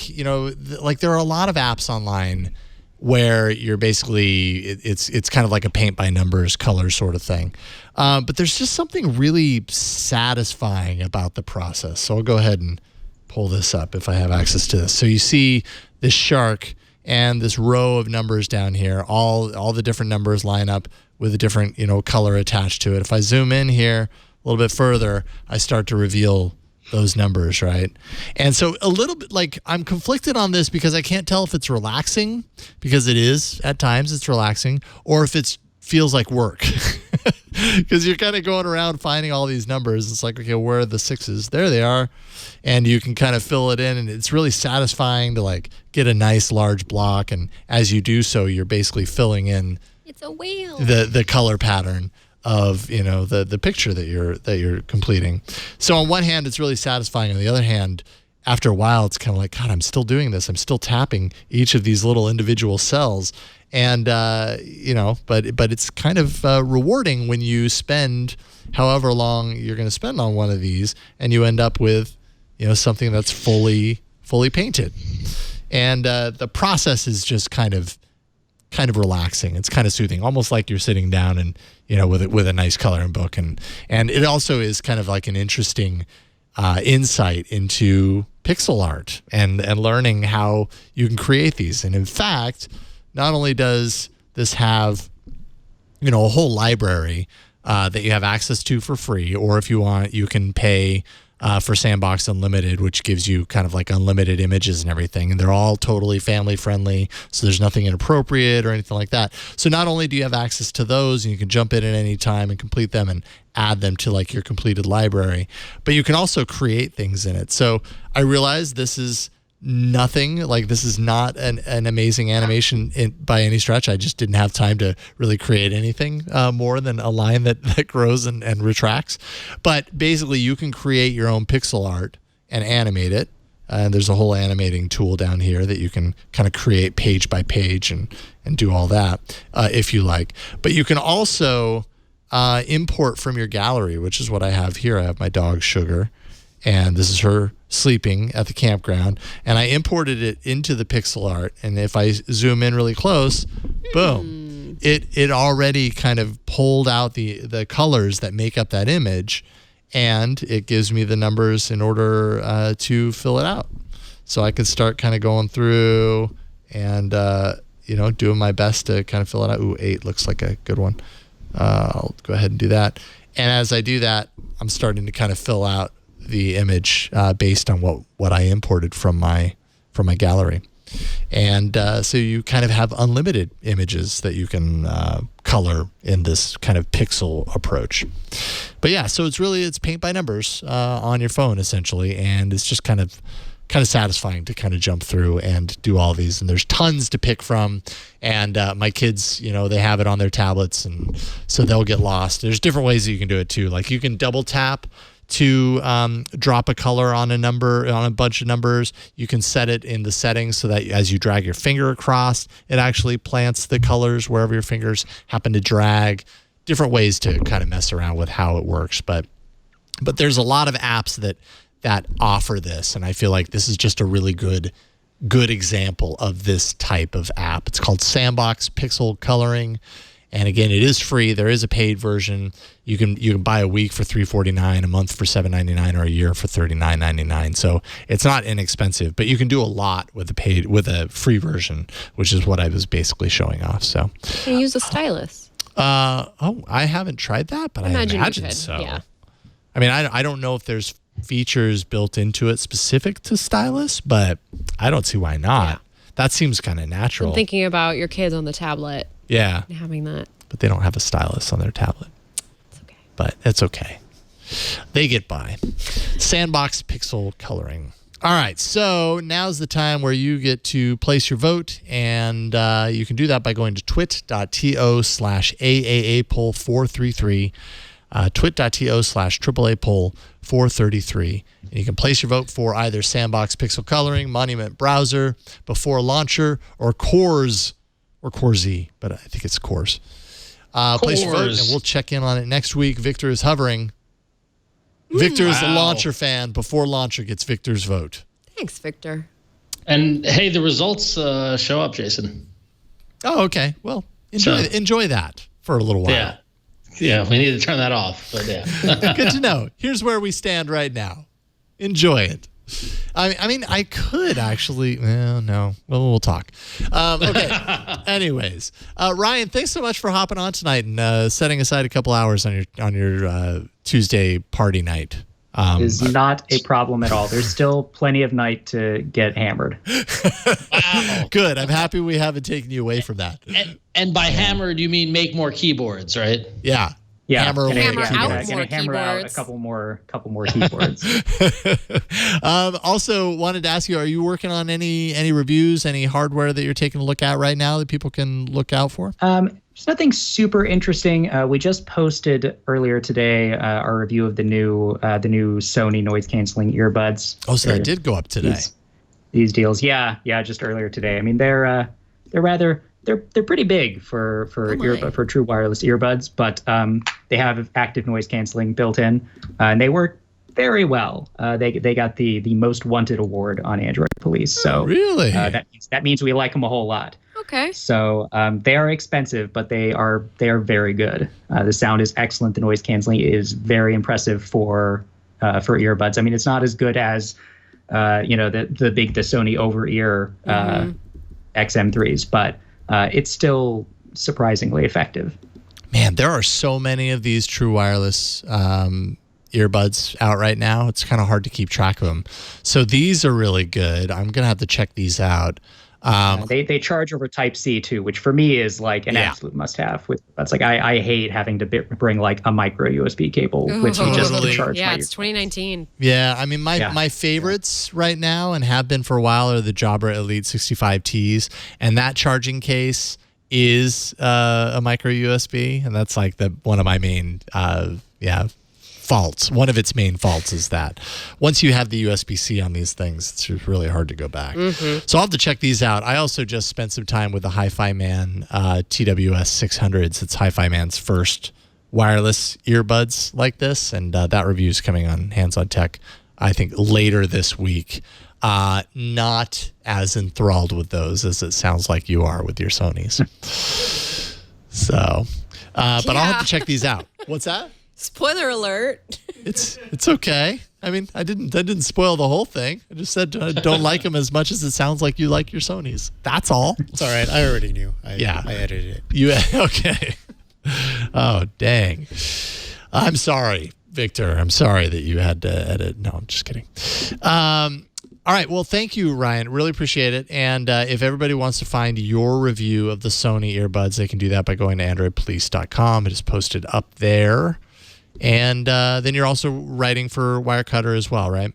like there are a lot of apps online where you're basically, it's kind of like a paint by numbers color sort of thing. But there's just something really satisfying about the process. So I'll go ahead and pull this up if I have access to this. So you see this shark and this row of numbers down here, all the different numbers line up with a different, color attached to it. If I zoom in here a little bit further, I start to reveal those numbers, right? And so a little bit like I'm conflicted on this because I can't tell if it's relaxing, because it is at times it's relaxing, or if it feels like work. Because you're kind of going around finding all these numbers. It's like, okay, where are the sixes? There they are. And you can kind of fill it in, and it's really satisfying to like get a nice large block, and as you do so, you're basically filling in It's a whale. the color pattern of the picture that you're completing. So on one hand, it's really satisfying. On the other hand, after a while, it's kind of like, God, I'm still doing this. I'm still tapping each of these little individual cells, and but it's kind of rewarding when you spend however long you're going to spend on one of these, and you end up with something that's fully painted, and the process is just kind of relaxing. It's kind of soothing, almost like you're sitting down and with a nice coloring book, and it also is kind of like an interesting insight into pixel art and learning how you can create these. And in fact, not only does this have a whole library that you have access to for free, or if you want, you can pay for Sandbox Unlimited, which gives you kind of like unlimited images and everything. And they're all totally family friendly, so there's nothing inappropriate or anything like that. So not only do you have access to those, and you can jump in at any time and complete them and add them to like your completed library, but you can also create things in it. So I realized this is nothing, like this is not an amazing animation by any stretch. I just didn't have time to really create anything more than a line that grows and retracts. But basically you can create your own pixel art and animate it. And there's a whole animating tool down here that you can kind of create page by page and do all that if you like. But you can also import from your gallery, which is what I have here. I have my dog Sugar, and this is her sleeping at the campground, and I imported it into the pixel art. And if I zoom in really close, boom, it already kind of pulled out the colors that make up that image, and it gives me the numbers in order to fill it out. So I can start kind of going through and doing my best to kind of fill it out. Ooh, 8 looks like a good one. I'll go ahead and do that. And as I do that, I'm starting to kind of fill out the image based on what I imported from my gallery. And so you kind of have unlimited images that you can color in this kind of pixel approach. But yeah, so it's paint by numbers on your phone essentially, and it's just kind of satisfying to kind of jump through and do all these. And there's tons to pick from, and my kids, they have it on their tablets, and so they'll get lost. There's different ways that you can do it too. Like you can double tap to drop a color on a bunch of numbers. You can set it in the settings so that as you drag your finger across, it actually plants the colors wherever your fingers happen to drag. Different ways to kind of mess around with how it works, but there's a lot of apps that offer this, and I feel like this is just a really good example of this type of app. It's called Sandbox Pixel Coloring. And again, it is free. There is a paid version. You can buy a week for $3.49, a month for $7.99, or a year for $39.99. So it's not inexpensive, but you can do a lot with a free version, which is what I was basically showing off. So Can you use a stylus? I haven't tried that, but I imagine so. Yeah. I mean, I don't know if there's features built into it specific to stylus, but I don't see why not. Yeah. That seems kind of natural. I'm thinking about your kids on the tablet. Yeah. And having that. But they don't have a stylus on their tablet. It's okay. But it's okay. They get by. Sandbox pixel coloring. All right, so now's the time where you get to place your vote, and you can do that by going to twit.to/AAApoll433, twit.to/AAApoll433, and you can place your vote for either Sandbox Pixel Coloring, Monument Browser, Before Launcher, or Cores, or Corz, but I think it's Cores. Place your vote, and we'll check in on it next week. Victor is hovering. Victor is a launcher fan. Before Launcher gets Victor's vote. Thanks, Victor. And hey, the results show up, Jason. Oh, okay. Well, enjoy that for a little while. Yeah, we need to turn that off. But yeah. Good to know. Here's where we stand right now. Enjoy it. I mean, I could actually. Well, no. Well, we'll talk. Okay. Anyways, Ryan, thanks so much for hopping on tonight and setting aside a couple hours on your Tuesday party night. Is not a problem at all. There's still plenty of night to get hammered. Wow. Good. I'm happy we haven't taken you away from that. And by hammered, you mean make more keyboards, right? Yeah. Yeah, Hammer gonna, away. gonna hammer out a couple more keyboards. Also, wanted to ask you: are you working on any reviews, any hardware that you're taking a look at right now that people can look out for? There's nothing super interesting. We just posted earlier today our review of the new Sony noise canceling earbuds. Oh, so that did go up today. These deals, yeah, just earlier today. I mean, they're pretty big for true wireless earbuds, but they have active noise canceling built in, and they work very well. They got the most wanted award on Android Police. So really, that means we like them a whole lot. Okay. So they are expensive, but they are very good. The sound is excellent. The noise canceling is very impressive for earbuds. I mean, it's not as good as the Sony over ear XM3s, but it's still surprisingly effective. Man, there are so many of these true wireless earbuds out right now. It's kind of hard to keep track of them. So these are really good. I'm going to have to check these out. They charge over Type-C too, which for me is like an absolute must-have. That's like I hate having to bring like a micro USB cable, which you just charge. Yeah, it's 2019. Yeah, I mean my favorites right now and have been for a while are the Jabra Elite 65Ts, and that charging case is a micro USB, and that's like one of my main faults. One of its main faults is that once you have the USB-C on these things, it's just really hard to go back. So I'll have to check these out. I also just spent some time with the Hi-Fi Man TWS 600s. It's Hi-Fi Man's first wireless earbuds like this, and that review is coming on Hands on Tech, I think, later this week. Not as enthralled with those as it sounds like you are with your Sonys. So, but I'll have to check these out. What's that? Spoiler alert. It's okay. I mean, I didn't spoil the whole thing. I just said I don't like them as much as it sounds like you like your Sonys. That's all. It's all right. I already knew. I edited it. Okay. Oh, dang. I'm sorry, Victor. I'm sorry that you had to edit. No, I'm just kidding. All right. Well, thank you, Ryan. Really appreciate it. And if everybody wants to find your review of the Sony earbuds, they can do that by going to androidpolice.com. It is posted up there. And then you're also writing for Wirecutter as well, right?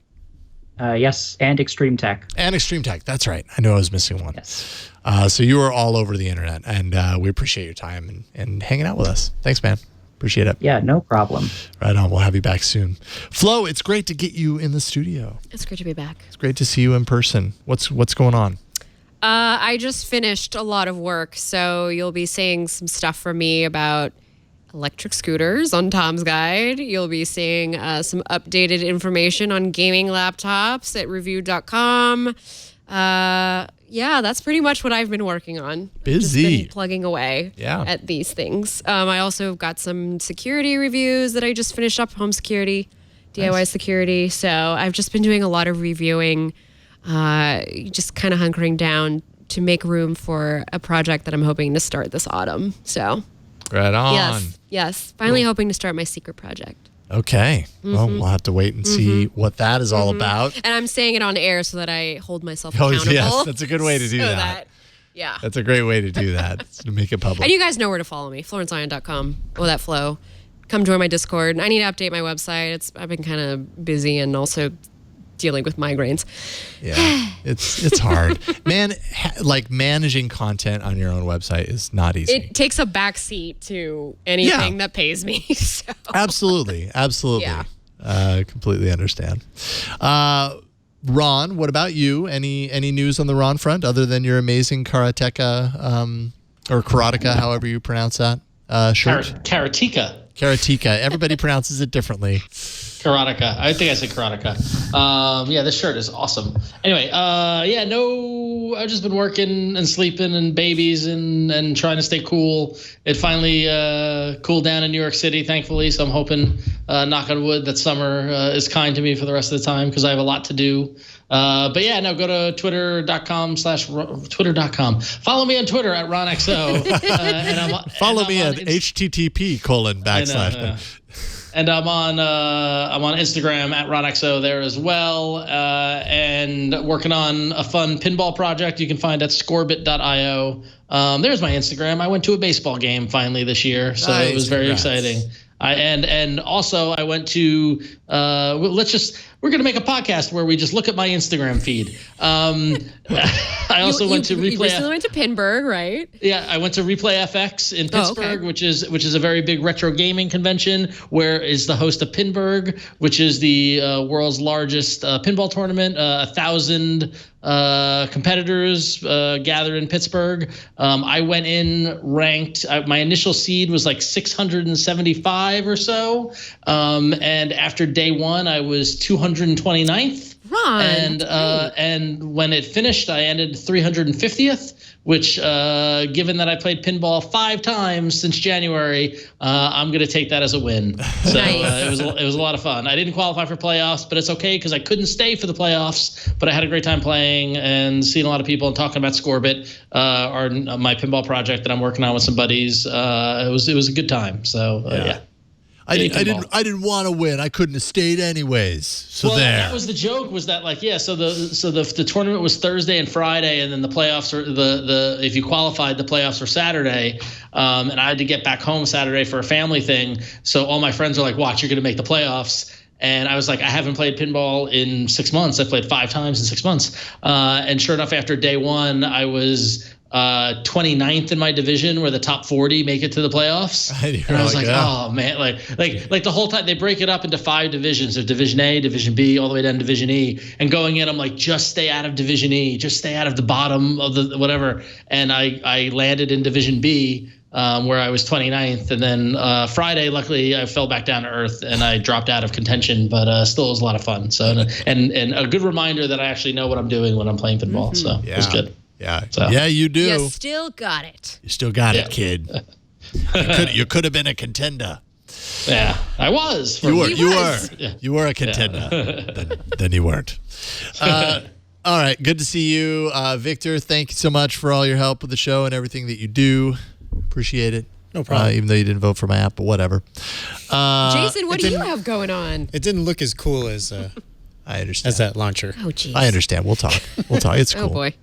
Yes, and Extreme Tech. And Extreme Tech. That's right. I knew I was missing one. Yes. So you are all over the internet, and we appreciate your time and hanging out with us. Thanks, man. Appreciate it. Yeah, no problem. Right on. We'll have you back soon. Flo, it's great to get you in the studio. It's great to be back. It's great to see you in person. What's going on? I just finished a lot of work, so you'll be seeing some stuff from me about electric scooters on Tom's Guide. You'll be seeing some updated information on gaming laptops at review.com. Yeah, that's pretty much what I've been working on. Busy. Just been plugging away at these things. I also got some security reviews that I just finished up, home security, DIY security. So I've just been doing a lot of reviewing, just kind of hunkering down to make room for a project that I'm hoping to start this autumn. So right on. Yes. Finally hoping to start my secret project. Okay. Well, we'll have to wait and see what that is all about. And I'm saying it on air so that I hold myself Oh, accountable. yes. That's a good way to do that. Yeah. That's a great way to do that, to make it public. And you guys know where to follow me, florenceIon.com. Oh, that flow. Come join my Discord. I need to update my website. I've been kind of busy and also dealing with migraines. Yeah, it's hard. Man, like managing content on your own website is not easy. It takes a backseat to anything that pays me. So. Absolutely. Yeah. Completely understand. Ron, what about you? Any news on the Ron front other than your amazing karateka or karateka, however you pronounce that shirt? Karatika. Everybody pronounces it differently. Karateka. I think I said karateka. Yeah, this shirt is awesome. Anyway, I've just been working and sleeping and babies and trying to stay cool. It finally cooled down in New York City, thankfully. So I'm hoping, knock on wood, that summer is kind to me for the rest of the time because I have a lot to do. Go to twitter.com. Follow me on Twitter at RonXO. Follow me at http:// And I'm on Instagram at RonXO there as well, and working on a fun pinball project you can find at scorebit.io. There's my Instagram. I went to a baseball game finally this year, so it was very exciting. And also I went to we're going to make a podcast where we just look at my Instagram feed. I also went to Replay. You recently went to Pinburg, right? Yeah, I went to Replay FX in Pittsburgh, which is a very big retro gaming convention, where is the host of Pinburg, which is the world's largest pinball tournament. 1,000 competitors gather in Pittsburgh. I went in ranked. My initial seed was like 675 or so, and after day one, I was 229th. Ron, and when it finished, I ended 350th. Which, given that I played pinball 5 times since January, I'm going to take that as a win. So it was a lot of fun. I didn't qualify for playoffs, but it's okay because I couldn't stay for the playoffs. But I had a great time playing and seeing a lot of people and talking about Scorebit, or my pinball project that I'm working on with some buddies. It was a good time. So yeah. I didn't want to win. I couldn't have stayed anyways. So there. That was the joke. Was that So the tournament was Thursday and Friday, and then the playoffs are if you qualified, the playoffs were Saturday. And I had to get back home Saturday for a family thing. So all my friends are like, "Watch, you're going to make the playoffs." And I was like, I haven't played pinball in 6 months. I played 5 times in 6 months. And sure enough, after day one, I was 29th in my division, where the top 40 make it to the playoffs. And I was like, oh man, like the whole time they break it up into 5 divisions. There's Division A, Division B, all the way down to Division E. And going in, I'm like, just stay out of Division E, just stay out of the bottom of the whatever. And I landed in Division B, where I was 29th. And then Friday, luckily, I fell back down to earth and I dropped out of contention, but still it was a lot of fun. So and a good reminder that I actually know what I'm doing when I'm playing pinball. So it was good. Yeah, yeah, you do. You still got it. You still got it, kid. You could have been a contender. Yeah, I was. You were a contender. Then you weren't. All right, good to see you, Victor. Thank you so much for all your help with the show and everything that you do. Appreciate it. No problem. Even though you didn't vote for my app, but whatever. Jason, what do you have going on? It didn't look as cool as I understand. As that launcher. Oh, geez. I understand. We'll talk. It's cool. Oh, boy.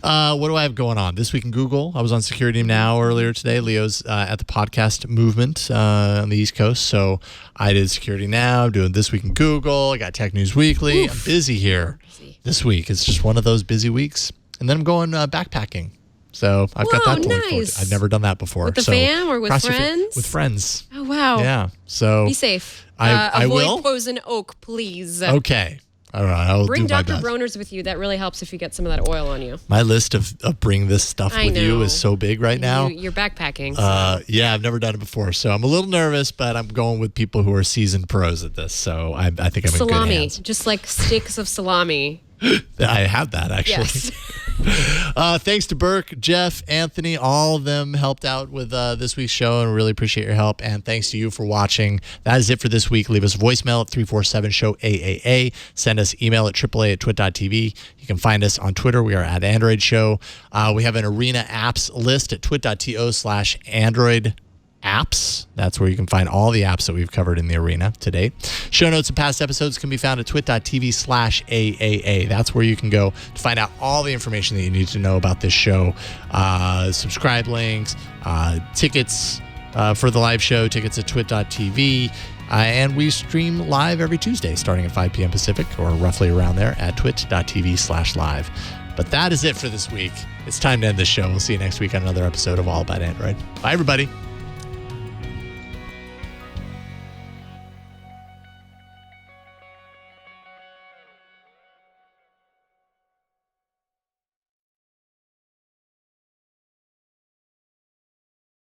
What do I have going on? This Week in Google. I was on Security Now earlier today. Leo's at the podcast movement on the East Coast. So I did Security Now. I'm doing This Week in Google. I got Tech News Weekly. I'm busy here this week. It's just one of those busy weeks. And then I'm going backpacking. So I've got that to look forward to. I've never done that before. With the fam or with friends? With friends. Oh, wow. Yeah. So be safe. I will. Avoid Poison Oak, please. Okay. All right, I'll bring do my Dr. best. Bronner's with you. That really helps if you get some of that oil on you. My list of bring this stuff with you is so big right now. You're backpacking. So. Yeah, I've never done it before, so I'm a little nervous, but I'm going with people who are seasoned pros at this, so I think I'm in good hands. Just like sticks of salami. I have that, actually. Yes. Thanks to Burke, Jeff, Anthony, all of them helped out with this week's show, and really appreciate your help. And thanks to you for watching. That is it for this week. Leave us a voicemail at 347-SHOW-AAA. Send us email at AAA@twit.tv. You can find us on Twitter. We are at Android Show. We have an Arena apps list at twit.to/Android apps. That's where you can find all the apps that we've covered in the arena today. Show notes and past episodes can be found at twit.tv/AAA. That's where you can go to find out all the information that you need to know about this show. Subscribe links, tickets for the live show, tickets at twit.tv. And we stream live every Tuesday starting at 5 p.m. Pacific, or roughly around there, at twit.tv/live. But that is it for this week. It's time to end the show. We'll see you next week on another episode of All About Android. Bye, everybody.